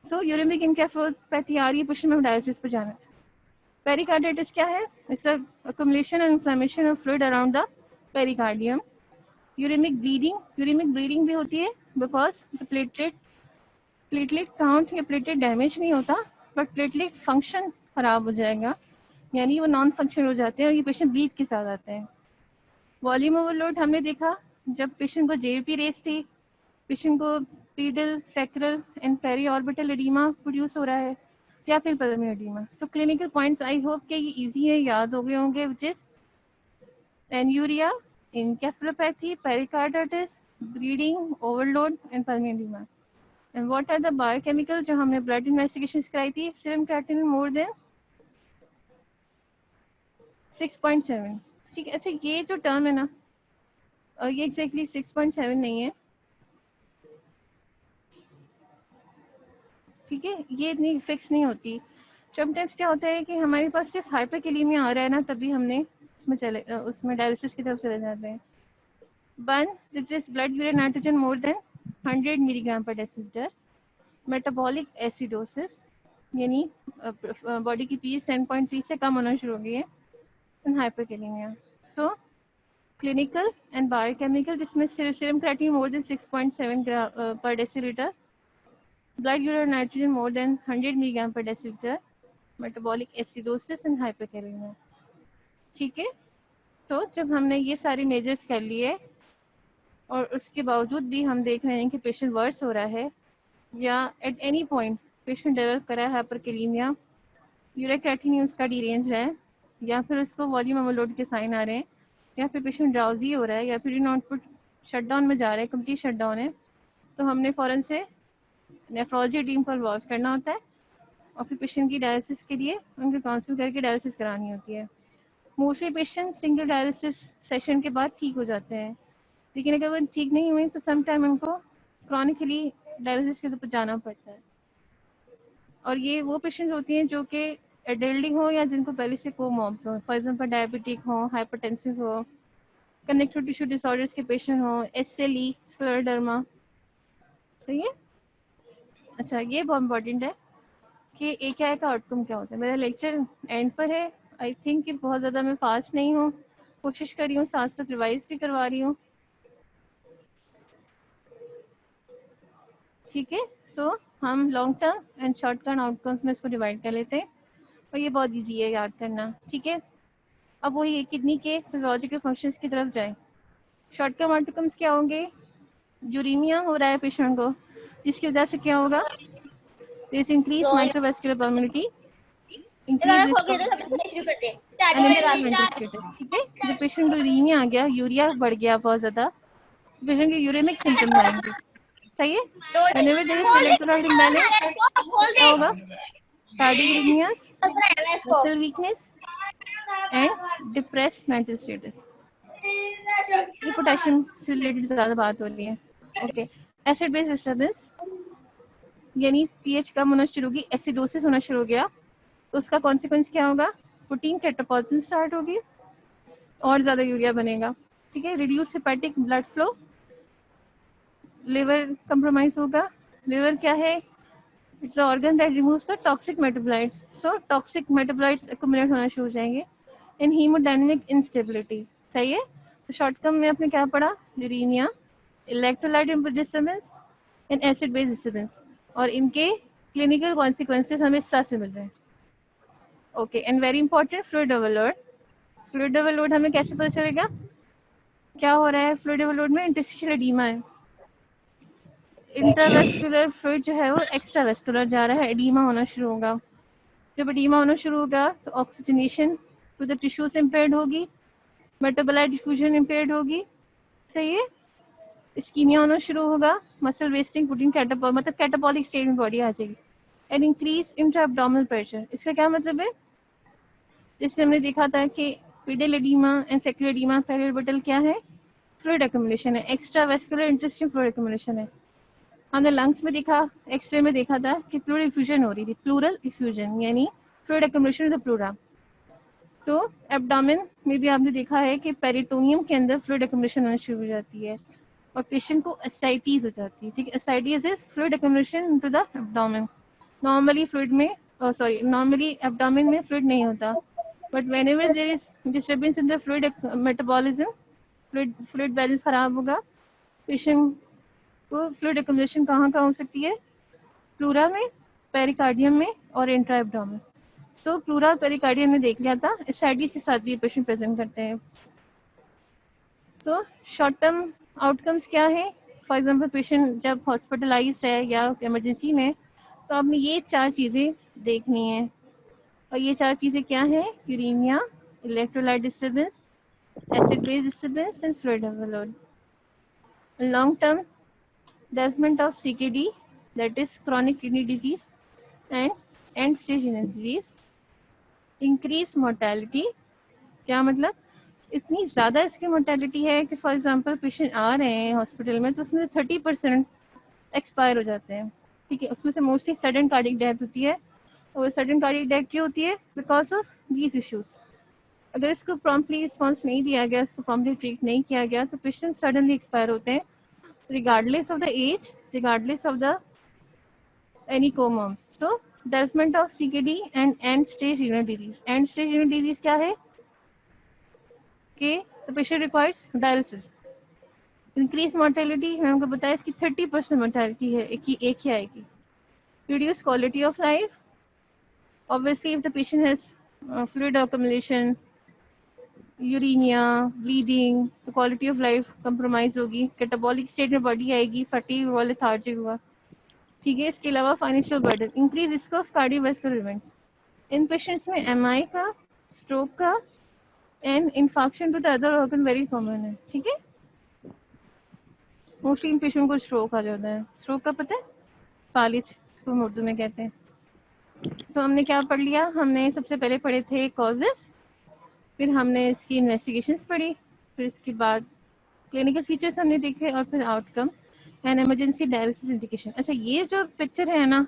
सो यूरेमिक इनकेफेलोपैथी आ रही है, पेशेंट में डायलिसिस पे जाना है। पेरिकार्डाइटिस क्या है? It's accumulation and inflammation of fluid around the pericardium. Uraemic bleeding भी होती है बिकॉज द प्लेटलेट काउंट या प्लेटलेट डैमेज नहीं होता, बट प्लेटलेट फंक्शन खराब हो जाएगा, यानी वो नॉन फंक्शन हो जाते हैं और ये पेशेंट ब्लीड के साथ आते हैं। वॉल्यूम ओवरलोड हमने देखा जब पेशेंट को जेवीपी रेस थी, पेशेंट को pedal, sacral and peri orbital oedema produce हो रहा है, या फिर pulmonary oedema. So clinical points I hope कि ये इजी है, याद हो गए होंगे, which is anuria, encephalopathy, pericarditis, bleeding, overload and pulmonary edema. And what are the biochemical जो हमने blood investigations कराई थी? Serum creatinine more than 6.7, ठीक है। अच्छा, ये जो टर्म है ना, ये एग्जैक्टली 6.7 नहीं है, ठीक है, ये इतनी फिक्स नहीं होती। समटाइम्स क्या होता है कि हमारे पास सिर्फ हाइपरकैलेमिया आ रहा है ना, तभी हमने उसमें डायलिसिस की तरफ चले जाते हैं। 1, that is blood urea nitrogen more than 100 milligram per deciliter. Metabolic acidosis, यानी बॉडी की पीएच 10.3 से कम होना शुरू हो गई है, and hyperkalaemia. So clinical and biochemical, जिसमें serum creatinine more than 6.7 per decilitre, blood urea nitrogen more than 100 milligram per decilitre, metabolic acidosis and hyperkalaemia, ठीक है। तो जब हमने ये सारे मेजर्स कर लिए और उसके बावजूद भी हम देख रहे हैं कि पेशेंट वर्स हो रहा है, या at any point patient develop करा है हाइपरकैलेमिया, यूरिक क्रिएटिनिन उसका डीरेंज है, या फिर उसको वॉल्यूम ओवरलोड के साइन आ रहे हैं, या फिर पेशेंट ड्राउजी हो रहा है, या फिर यूरिन आउटपुट शटडाउन में जा रहा है, कंप्लीट शटडाउन है, तो हमने फ़ौरन से नेफ्रोलॉजी टीम को इन्वॉल्व करना होता है और फिर पेशेंट की डायलिसिस के लिए उनके काउंसिल करके डायलिसिस करानी होती है। Mostly patient single dialysis session के बाद ठीक हो जाते हैं, लेकिन अगर वो ठीक नहीं हुए तो सम टाइम उनको क्रॉनिकली डायलिसिस के लिए जाना पड़ता है। और ये वो पेशेंट होती हैं जो कि एडल्टी हो या जिनको पहले से कोमॉर्ब्स हो, फॉर एग्जांपल डायबिटिक हो, हाइपरटेंसिव हो, कनेक्टिव टिश्यू डिसऑर्डर्स के पेशेंट हो, एसएलई, स्क्लेरोडर्मा। सही है। अच्छा, ये बहुत इंपॉर्टेंट है कि AKI का आउटकम क्या होता है। मेरा लेक्चर एंड पर है। आई थिंक कि बहुत ज़्यादा मैं फास्ट नहीं हूँ, कोशिश कर रही हूँ, साथ साथ रिवाइज भी करवा रही हूँ। ठीक है। सो हम long term and short term outcomes में इसको डिवाइड कर लेते हैं और ये बहुत ईजी है याद करना। ठीक है। अब वही किडनी के फिजियोलॉजिकल फंक्शंस की तरफ जाएं। शॉर्ट टर्म आउटकम्स क्या होंगे? यूरीमिया हो रहा है पेशेंट को, जिसकी वजह से क्या होगा? Increase microvascular permeability, increase risk of anaemic mental status. ठीक है। जब पेशेंट को यूरीमिया आ गया, यूरिया बढ़ गया बहुत ज़्यादा, पेशेंट के यूरेमिक सिम्टम्स आएंगे। सही है। Whenever there is electrolyte imbalance क्या होगा? Cardiac arrhythmias, muscle weakness and depressed mental status. ये पोटेशियम से रिलेटेड ज़्यादा बात हो रही है। ओके। एसिड बेस डिस्टर्बेंस, यानी पीएच कम होना शुरू होगी, एसिडोसिस होना शुरू हो गया, तो उसका कॉन्सिक्वेंस क्या होगा? प्रोटीन कैटापोलिज्म स्टार्ट होगी और ज़्यादा यूरिया बनेगा। ठीक है। Reduce hepatic blood flow, liver compromise होगा। लिवर क्या है? It's the organ that removes the toxic metabolites, so toxic metabolites accumulate होना शुरू हो जाएंगे इन हीमोडायनेमिक इंस्टेबिलिटी। सही है। तो शॉर्ट टर्म में आपने क्या पढ़ा? Urania, electrolyte disturbance and acid base disturbance, और इनके क्लिनिकल कॉन्सिक्वेंसेस हमें इस तरह से मिल रहे हैं। Okay. And very important, fluid overload. Fluid overload हमें कैसे पता चलेगा क्या हो रहा है? फ्लूइड ओवरलोड में इंटरस्टिशियल एडीमा है, इंट्रावेस्कुलर फ्लूइड जो है वो एक्स्ट्रावेस्कुलर जा रहा है, एडीमा होना शुरू होगा। जब एडीमा होना शुरू होगा तो oxygenation to the tissues impaired होगी, मेटाबोलाइट डिफ्यूजन इम्पेयर्ड होगी। सही है। इस्कीमिया होना शुरू होगा, मसल वेस्टिंग, प्रोटीन मतलब कैटाबॉलिक स्टेट में बॉडी आ जाएगी, and increase intra abdominal pressure. इसका क्या मतलब है? जैसे हमने देखा था कि pedal oedema and sacral oedema periorbital क्या है? फ्लूइड एक्युमुलेशन है, extra vascular interstitial fluid accumulation है। हमने लंग्स में देखा, एक्सरे में देखा था कि प्लूरल इफ्यूजन हो रही थी, प्लूरल इफ्यूजन यानी fluid accumulation in the pleura. तो एब्डोमेन में भी आपने देखा है कि पेरिटोनियम के अंदर फ्लूइड एक्युमुलेशन होना शुरू हो जाती है और पेशेंट को एसाइटीज हो जाती है। ठीक है। Ascites is fluid accumulation into the abdomen. Normally fluid में, नॉर्मली एब्डोमेन में फ्लूइड नहीं होता, but whenever there is disturbance in the fluid metabolism, fluid balance खराब होगा, पेशेंट को फ्लूइड एक्युमुलेशन कहाँ हो सकती है? प्लूरा में, पेरिकार्डियम में और इंट्रा एब्डोमेन। सो प्लूरा पेरिकार्डियम में देख लिया था, एसाइटिस के साथ भी पेशेंट प्रेजेंट करते हैं। तो शॉर्ट टर्म आउटकम्स क्या है? फॉर एग्जांपल पेशेंट जब हॉस्पिटलाइज्ड है या इमरजेंसी में, तो आपने ये 4 चीज़ें देखनी है, और ये 4 चीज़ें क्या हैं? Uraemia, electrolyte disturbance, acid base disturbance and fluid overload. Long term development of CKD, that is chronic kidney disease and end stage renal disease, increase mortality। क्या मतलब? इतनी ज़्यादा इसकी मोर्टेलिटी है कि फॉर एग्जांपल पेशेंट आ रहे हैं हॉस्पिटल में तो उसमें 30% एक्सपायर हो जाते हैं। ठीक है। उसमें से मोस्टली सडन कार्डियक डेथ होती है, और सडन कार्डियक डेथ क्यों होती है? Because of these issues. अगर इसको प्रॉम्प्टली रिस्पॉन्स नहीं दिया गया, इसको प्रॉम्प्टली ट्रीट नहीं किया गया, तो पेशेंट सडनली एक्सपायर होते हैं, regardless of the age, regardless of the any comorbs. So development of CKD and end stage renal disease. End stage renal disease क्या है? कि the patient requires dialysis. Increase mortality मैंने आपको बताया इसकी 30% mortality है, एक ही आएगी। Reduce quality of life. Obviously if the patient has fluid accumulation, uraemia, bleeding, तो क्वालिटी ऑफ लाइफ कंप्रोमाइज होगी, कैटाबॉलिक स्टेट में बॉडी आएगी, फटीग हुआ, लेथार्जिक हुआ। ठीक है। इसके अलावा financial burden, increase risk of cardiovascular events. इन पेशेंट्स में एमआई का, स्ट्रोक का and infection to the other organ very common है। ठीक है। मोस्टली इन पेशेंट को स्ट्रोक आ जाता है। स्ट्रोक का पता है? फालिज इसको हम उर्दू में कहते हैं। सो हमने क्या पढ़ लिया, हमने सबसे पहले पढ़े थे कॉजेस, फिर हमने इसकी इन्वेस्टिगेशंस पढ़ी, फिर इसके बाद क्लिनिकल फीचर्स हमने देखे, और फिर outcome and emergency dialysis indication. अच्छा, ये जो पिक्चर है ना,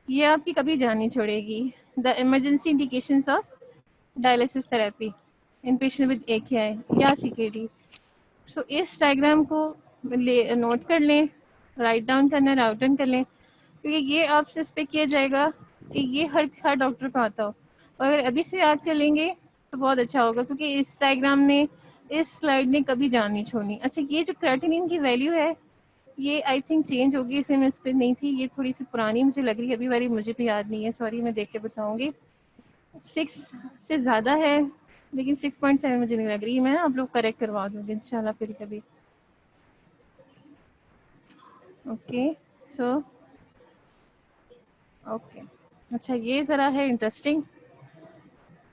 ये आपकी कभी जान नहीं छोड़ेगी। The emergency indications of dialysis therapy in patient with AKI या CKD। सो इस डायग्राम को नोट कर लें, राइट डाउन करना, राइट डाउन कर लें, क्योंकि ये आपसे इस पे किया जाएगा कि ये हर डॉक्टर को आता हो। और अगर अभी से याद कर लेंगे तो बहुत अच्छा होगा, क्योंकि इस डायग्राम ने, इस स्लाइड ने कभी जान नहीं छोड़नी। अच्छा, ये जो क्रेटिनिन की वैल्यू है, ये आई थिंक चेंज होगी, इसे मैं इस पर नहीं थी, ये थोड़ी सी पुरानी मुझे लग रही है, अभी वाली मुझे भी याद नहीं है, सॉरी, मैं देख के बताऊंगी। 6 से ज़्यादा है, लेकिन 6.7 मुझे नहीं लग रही। मैं आप लोग करेक्ट करवा दूँगी इंशाल्लाह फिर कभी। ओके, सो ओके, अच्छा, ये ज़रा है इंटरेस्टिंग,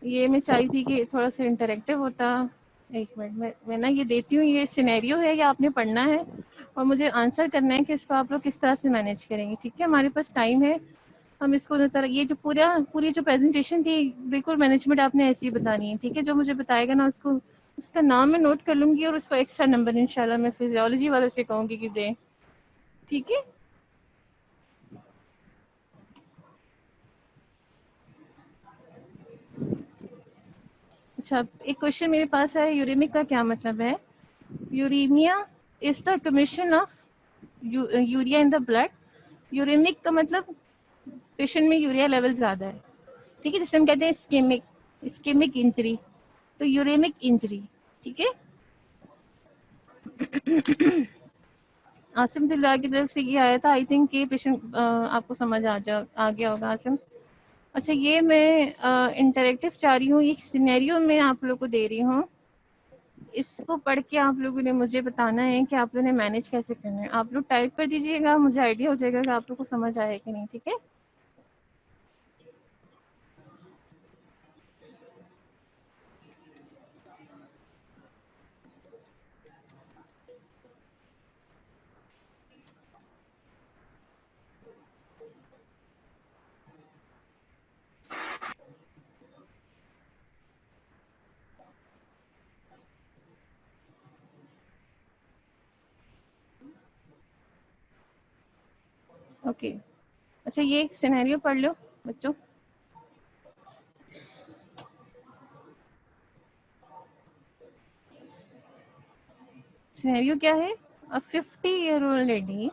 ये मैं चाही थी कि थोड़ा सा इंटरेक्टिव होता। एक मिनट, मैं ना ये देती हूँ, ये सिनेरियो है, ये आपने पढ़ना है और मुझे आंसर करना है कि इसको आप लोग किस तरह से मैनेज करेंगे। ठीक है, हमारे पास टाइम है, हम इसको नजर, ये जो पूरी जो प्रेजेंटेशन थी, बिल्कुल मैनेजमेंट आपने ऐसी ही बतानी है। ठीक है, जो मुझे बताएगा ना, उसको, उसका नाम मैं नोट कर लूँगी और उसको एक्स्ट्रा नंबर इंशाल्लाह मैं फिजियोलॉजी वाले से कहूँगी कि दें। ठीक है, अच्छा, एक क्वेश्चन मेरे पास है, यूरेमिक का क्या मतलब है? Uraemia is the commission of urea in the blood. Uraemic का मतलब पेशेंट में यूरिया लेवल ज़्यादा है। ठीक है, जिसे हम कहते हैं स्केमिक, स्केमिक इंजरी, तो यूरेमिक इंजरी। ठीक है, आसिम दिलदार की तरफ से ये आया था, आई थिंक ये पेशेंट आपको समझ आ गया होगा आसिम। अच्छा, ये मैं इंटरेक्टिव चाह रही हूँ, ये सिनेरियो में आप लोग को दे रही हूँ, इसको पढ़ के आप लोगों ने मुझे बताना है कि आप लोगों ने मैनेज कैसे करना है। आप लोग टाइप कर दीजिएगा, मुझे आइडिया हो जाएगा कि आप लोग को समझ आया कि नहीं। ठीक है, ओके। अच्छा, ये सिनेरियो पढ़ लो बच्चों। सिनेरियो क्या है? अ 50-year-old lady,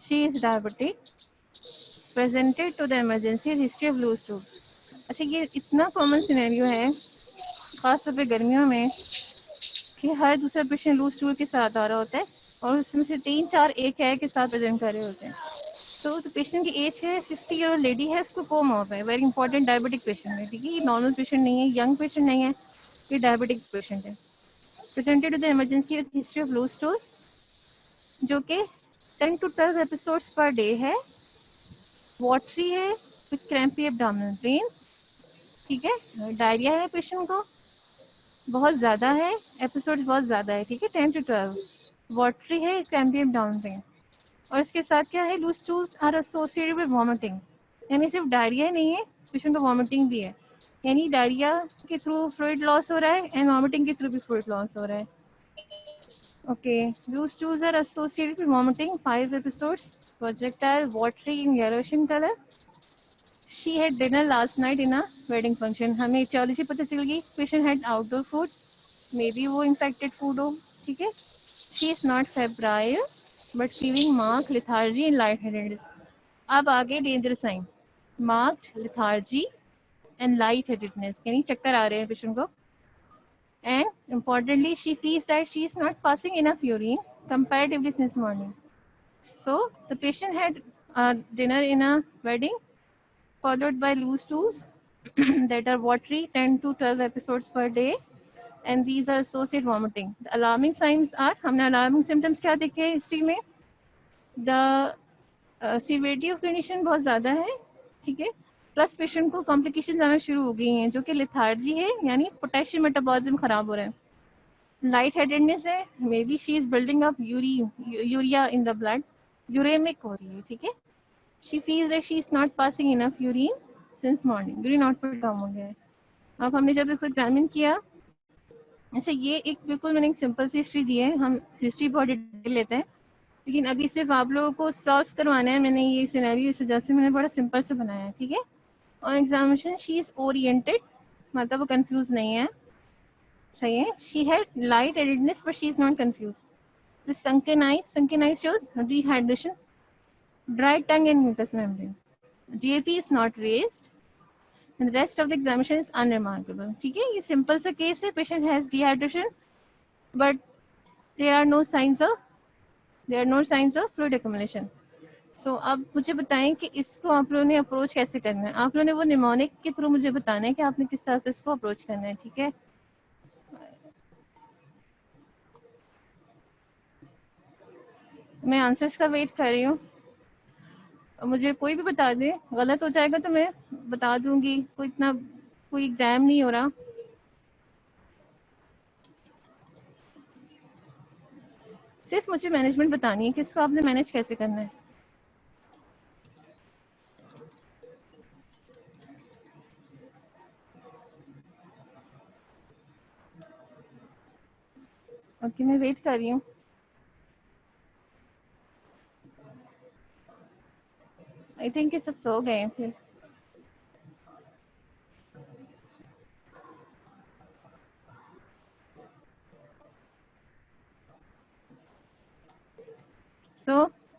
she is diabetic, presented to the emergency history of loose stools। अच्छा, ये इतना कॉमन सिनेरियो है खासतौर पे गर्मियों में कि हर दूसरा पेशेंट लूज स्टूल के साथ आ रहा होता है और उसमें से 3-4 एक है के साथ प्रेजेंट कर रहे होते हैं। तो पेशेंट की एज है 50-year-old लेडी है, इसको कोमॉर्ब है, वेरी इंपॉर्टेंट डायबिटिक पेशेंट है। ठीक है, ये नॉर्मल पेशेंट नहीं है, यंग पेशेंट नहीं है, ये डायबिटिक पेशेंट है। Presented with emergency with history of loose stools, जो कि 10 to 12 एपिसोड्स पर डे है, वाटरी है, विद क्रैम्पी एब्डोमिनल पेन्स। ठीक है, डायरिया है पेशेंट को, बहुत ज़्यादा है, एपिसोड्स बहुत ज़्यादा है। ठीक है, 10 to 12, वाटरी है, क्रैम्पी एब्डोमिनल पेन, और इसके साथ क्या है, loose stools are associated with vomiting. यानी सिर्फ डायरिया नहीं है, पेशेंट को वॉमिटिंग भी है, यानी डायरिया के थ्रू फ्लूइड लॉस हो रहा है एंड वॉमिटिंग के थ्रू भी फ्लूइड लॉस हो रहा है। Okay, loose stools are associated with vomiting, 5 episodes, projectile watery in yellowish in colour. She had dinner last night in a wedding function. हमें etiology पता चल गई, patient had outdoor food, maybe वो infected food हो। ठीक है, she is not febrile but feeling marked lethargy and light headedness. अब आगे danger sign, marked lethargy and light headedness, यानी चक्कर आ रहे हैं पेशेंट को। And importantly she feels that she is not passing enough urine comparatively since morning. So the patient had dinner in a wedding followed by loose stools that are watery, 10 to 12 episodes per day, and these are associated vomiting. The alarming signs are, हमने alarming symptoms क्या देखे हैं history में? The severity of condition बहुत ज़्यादा है। ठीक है, प्लस पेशेंट को कॉम्प्लिकेशन आना शुरू हो गई हैं, जो कि लिथार्जी है, यानी पोटेशियम मेटाबॉलिज्म खराब हो रहा है। लाइट हेडेडनेस है, maybe she is building up urea in the blood, uraemic हो रही है, ठीक है। She feels that she is not passing enough urine since morning, urine output कम हो गया है। अब हमने जब इसको एग्जामिन किया, अच्छा ये एक बिल्कुल मैंने एक सिंपल सी हिस्ट्री दी है, हम हिस्ट्री बहुत डिटेल लेते हैं, लेकिन अभी सिर्फ आप लोगों को सॉल्व करवाना है। मैंने ये सिनेरियो इस वजह से मैंने बड़ा सिंपल से बनाया है, ठीक है। और एग्जामिनेशन शी इज ओरिएंटेड, मतलब वो कंफ्यूज नहीं है, सही है। She head light headedness but she is not confuse. The sunken eyes shows dehydration, dry tongue and mucous membrane. GAP is not raised, and the rest of the examination is unremarkable. ठीक है, ये simple सा case है। Patient has dehydration, but there are no signs of fluid accumulation. So अब मुझे बताएं कि इसको आप लोगों ने अप्रोच कैसे करना है। आप लोगों ने वो निमोनिक के थ्रू मुझे बताना है कि आपने किस तरह से इसको अप्रोच करना है, ठीक है। मैं आंसर्स का वेट कर रही हूँ, मुझे कोई भी बता दे, गलत हो जाएगा तो मैं बता दूंगी, कोई एग्जाम नहीं हो रहा। सिर्फ मुझे मैनेजमेंट बतानी है कि इसको आपने मैनेज कैसे करना है। ओके, मैं वेट कर रही हूँ। आई थिंक ये सब सो गए हैं फिर।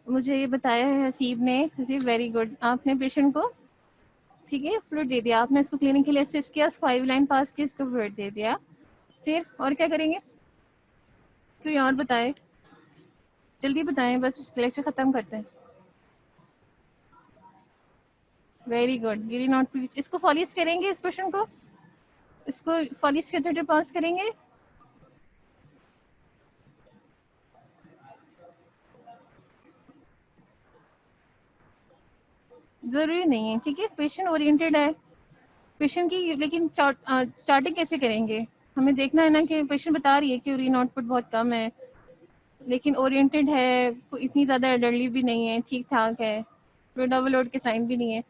मुझे ये बताया है हसीब ने। हसीब वेरी गुड, आपने पेशेंट को ठीक है फ्लूइड दे दिया, आपने इसको क्लिनिकली असेस किया, 5 लाइन पास की, इसको फ्लूइड दे दिया, फिर और क्या करेंगे? कोई और बताए, जल्दी बताएं, बस लेक्चर खत्म करते हैं। Very good, Giri not preach. इसको फॉलिस करेंगे, इस पेशेंट को इसको फॉलिस के थ्रू पास करेंगे। जरूरी नहीं है, ठीक है, पेशेंट ओरिएंटेड है। पेशेंट की लेकिन चार्टिंग कैसे करेंगे? हमें देखना है ना कि पेशेंट बता रही है कि यूरिन आउटपुट बहुत कम है, लेकिन ओरिएंटेड है, इतनी ज़्यादा एडल्टली भी नहीं है, ठीक ठाक है, ओवरलोड के साइन भी नहीं है,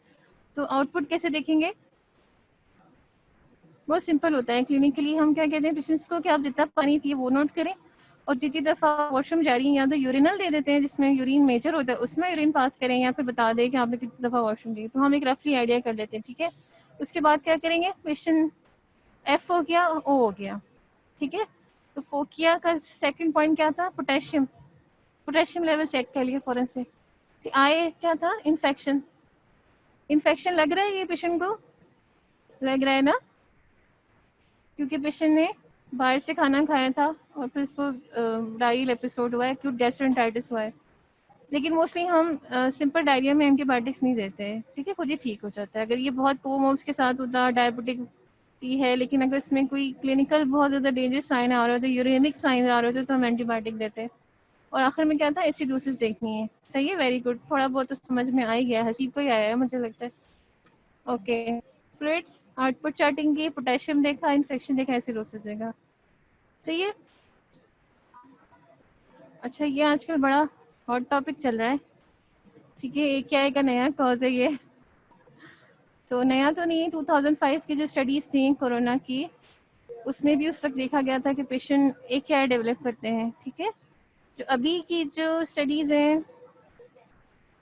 तो आउटपुट कैसे देखेंगे? बहुत सिंपल होता है। क्लिनिकली हम क्या कहते हैं पेशेंट्स को कि आप जितना पानी पिए वो नोट करें, और जितनी दफ़ा वॉशरूम जा रही हैं या तो यूरिनल दे देते हैं जिसमें यूरिन मेजर होता है, उसमें यूरिन पास करें, या फिर बता दें कि आपने कितनी दफ़ा वॉशरूम दी, तो हम एक रफली आइडिया कर लेते हैं, ठीक है। उसके बाद क्या करेंगे? पेशेंट एफ हो गया, ओ हो गया, ठीक है। तो फोकिया का सेकंड पॉइंट क्या था? पोटेशियम, पोटेशियम लेवल चेक कर लिए फौरन से। आई क्या था? इन्फेक्शन, इन्फेक्शन लग रहा है ये पेशेंट को, लग रहा है ना, क्योंकि पेशेंट ने बाहर से खाना खाया था और फिर इसको डायल एपिसोड हुआ है, एक्यूट गैस्ट्रोएंटाइटिस हुआ है। लेकिन मोस्टली हम सिंपल डायरिया में एंटीबायोटिक्स नहीं देते हैं, ठीक है, खुद ही ठीक हो जाता है। अगर ये बहुत कोमोब्स के साथ होता, डायबिटिक है, लेकिन अगर इसमें कोई क्लिनिकल बहुत ज़्यादा डेंजरस साइन आ रहे होते, यूरेमिक साइन आ रहे होते, तो हम एंटीबायोटिक देते हैं। और आखिर में क्या था? एसिडोसिस देखनी है। सही है, वेरी गुड, थोड़ा बहुत तो समझ में आ ही गया, हसीब को ही आया है मुझे लगता है। ओके, फ्लूइड्स, आउटपुट चार्टिंग की, पोटेशियम देखा, इन्फेक्शन देखा, एसिडोसिस देखा, सही है। अच्छा, ये आजकल बड़ा हॉट टॉपिक चल रहा है, ठीक है, एक क्या का नया कॉज है ये, तो नया तो नहीं है, 2005 की जो स्टडीज़ थी कोरोना की, उसमें भी उस वक्त देखा गया था कि पेशेंट एक क्या डेवलप करते हैं, ठीक है। जो अभी की जो स्टडीज़ हैं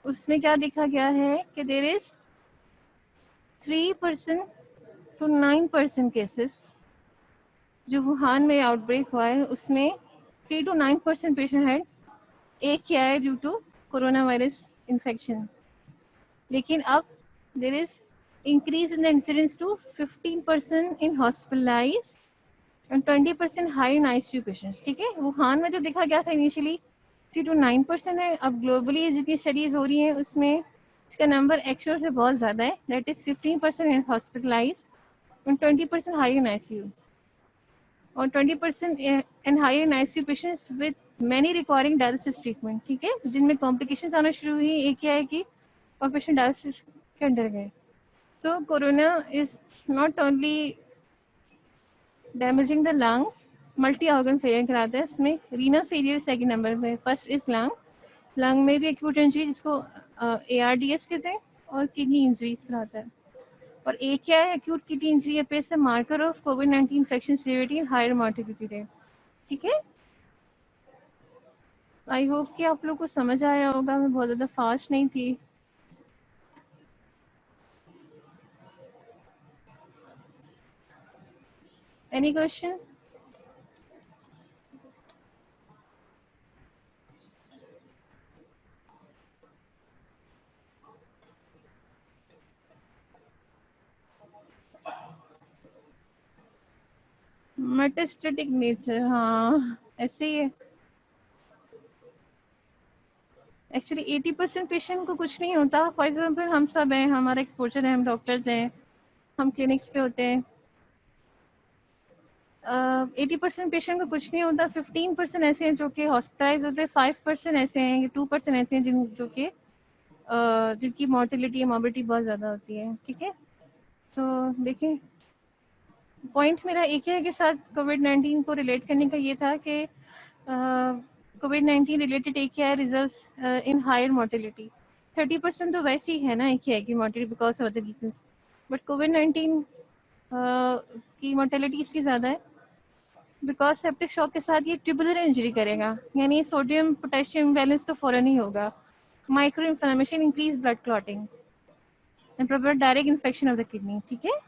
उसमें क्या देखा गया है कि देयर इज़ 3% to 9% केसेस, जो वुहान में आउटब्रेक हुआ है उसमें 3 to 9% पेशेंट हैड एक किया है due to corona virus infection. लेकिन अब there is increase in the incidence to 15% in hospitalise and 20% high in ICU patients, ठीक है। वुहान में जो देखा गया था इनिशियली 3 to 9% है, अब ग्लोबली जितनी स्टडीज हो रही हैं उसमें इसका नंबर एक्चुअल से बहुत ज़्यादा है, that is 15% in hospitalise and 20% high in ICU, और 20% in high in ICU patients with many requiring dialysis treatment, ठीक है, जिनमें कॉम्प्लिकेशंस आना शुरू हुई एक क्या है कि और पेशेंट डायलिसिस के अंडर गए। तो corona is not only damaging the lungs, multi organ failure कराता है, उसमें रीनल फेलियर सेकंड नंबर पे, फर्स्ट इज लंग लंग में भी एक्यूट इंजरी जिसको ARDS कहते हैं और किडनी इंजरीज कराता है। और एक क्या है, acute kidney injury appears a marker of कोविड-19 infection severity and higher mortality rate. ठीक है, आई होप कि आप लोग को समझ आया होगा, मैं बहुत ज़्यादा फास्ट नहीं थी। Any question? मेटास्टेटिक नेचर, हाँ ऐसे ही है। एक्चुअली 80% पेशेंट को कुछ नहीं होता। फॉर एग्जांपल हम सब हैं, हमारा एक्सपोजर है, हम डॉक्टर्स हैं, हम क्लिनिक्स पे होते हैं। 80% पेशेंट को कुछ नहीं होता। 15% ऐसे हैं जो कि हॉस्पिटलाइज होते हैं, 5% ऐसे हैं, 2% ऐसे हैं जो कि जिनकी मॉर्टेलिटी मोबिलिटी बहुत ज़्यादा होती है। ठीक है, तो देखें, पॉइंट मेरा एक है के साथ कोविड-19 को रिलेट करने का ये था कि कोविड-19 रिलेटेड एक है रिजल्ट्स इन हायर मोर्टेलिटी। 30% तो वैसे ही है ना, एक ही है कि mortality because of other reasons, but कोविड-19 की मोर्टेलिटी इसकी ज़्यादा है बिकॉज सेप्टिक शॉक के साथ ये ट्यूबुलर इंजरी करेगा, यानी सोडियम पोटेशियम बैलेंस तो फ़ौरन ही होगा, micro inflammation, increase blood clotting and probable direct infection of the kidney. ठीक है,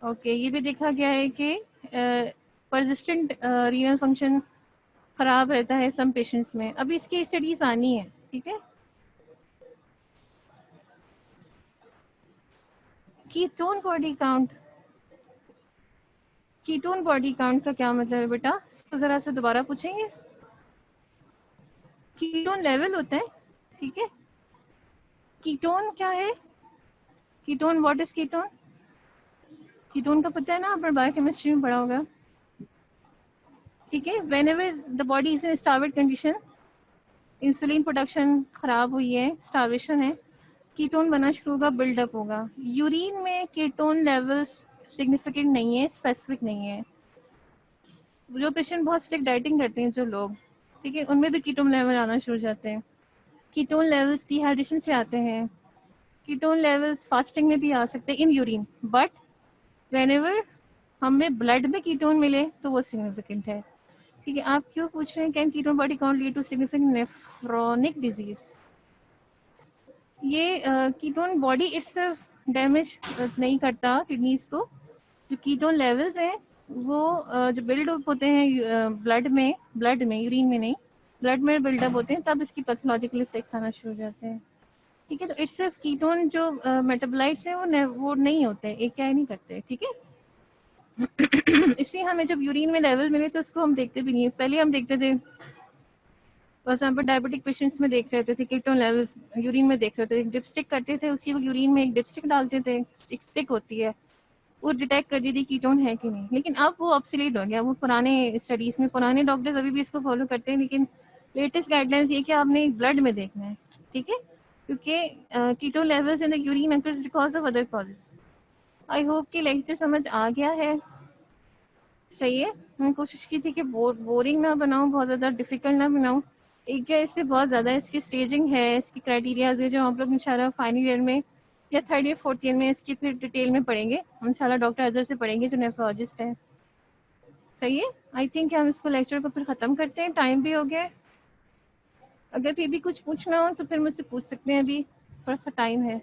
ओके, ये भी देखा गया है कि परसिस्टेंट रीनल फंक्शन खराब रहता है सम पेशेंट्स में। अभी इसकी स्टडीज आनी है। ठीक है, ketone body count, ketone body count का क्या मतलब है बेटा, इसको जरा से दोबारा पूछेंगे। कीटोन लेवल होता है, ठीक है। कीटोन क्या है, ketone, what is ketone? Ketone का पता है ना, आपने बायोकेमिस्ट्री में पढ़ा होगा। ठीक है, whenever the body is in starved condition, insulin production खराब हुई है, स्टार्वेशन है, कीटोन बना शुरू होगा, बिल्डअप होगा। यूरिन में कीटोन लेवल्स सिग्निफिकेंट नहीं है, स्पेसिफिक नहीं है। जो पेशेंट बहुत स्ट्रिक्ट डाइटिंग करते हैं जो लोग, ठीक है, उनमें भी कीटोन लेवल आना शुरू हो जाते हैं। कीटोन लेवल्स डिहाइड्रेशन से आते हैं। कीटोन लेवल्स फास्टिंग में भी आ सकते हैं इन यूरिन, बट वेनेवर हमें ब्लड में कीटोन मिले तो वो सिग्निफिकेंट है। ठीक है, आप क्यों पूछ रहे हैं can ketone body count lead to significant nephronic disease? ये कीटोन बॉडी इट्सेल्फ डैमेज नहीं करता किडनीज को। जो कीटोन लेवल्स हैं वो जो बिल्डअप होते हैं ब्लड में, यूरिन में नहीं, ब्लड में बिल्डअप होते हैं, तब इसकी पैथोलॉजिकल इफेक्ट्स आना शुरू हो जाते हैं। ठीक है, तो इट्स सिर्फ कीटोन जो मेटाबोलाइट्स हैं वो नहीं होते, एक क्या नहीं करते। ठीक है, इसलिए हमें जब यूरिन में लेवल मिले तो उसको हम देखते भी नहीं है। पहले हम देखते थे, फॉर एग्जाम्पल डायबिटिक पेशेंट्स में देख रहे थे कीटोन लेवल्स यूरिन में देख रहे थे, डिपस्टिक करते थे, उसी वक्त यूरिन में एक डिपस्टिक डालते थे, एक स्टिक होती है, वो डिटेक्ट कर दी थी कीटोन है कि नहीं। लेकिन अब वो ऑब्सोलीट हो गया, वो पुराने स्टडीज में पुराने डॉक्टर्स अभी भी इसको फॉलो करते हैं, लेकिन लेटेस्ट गाइडलाइंस ये कि आपने ब्लड में देखना है। ठीक है, क्योंकि ketone levels in the urine occurs because of other causes. I hope कि लेक्चर समझ आ गया है। सही है, मैंने कोशिश की थी कि बोरिंग ना बनाऊं, बहुत ज़्यादा डिफिकल्ट ना बनाऊं। एक है, इससे बहुत ज़्यादा इसकी स्टेजिंग है, इसकी क्राइटेरियाज है, जो आप लोग इंशाल्लाह फाइनल ईयर में या थर्ड ईयर फोर्थ ईयर में इसकी फिर डिटेल में पढ़ेंगे इंशाल्लाह, डॉक्टर अजहर से पढ़ेंगे जो नेफ्रोलॉजिस्ट है। सही है, आई थिंक हम इसको लेक्चर को फिर ख़त्म करते हैं, टाइम भी हो गया है। अगर फिर भी कुछ पूछना हो तो फिर मुझसे पूछ सकते हैं, अभी थोड़ा सा टाइम है।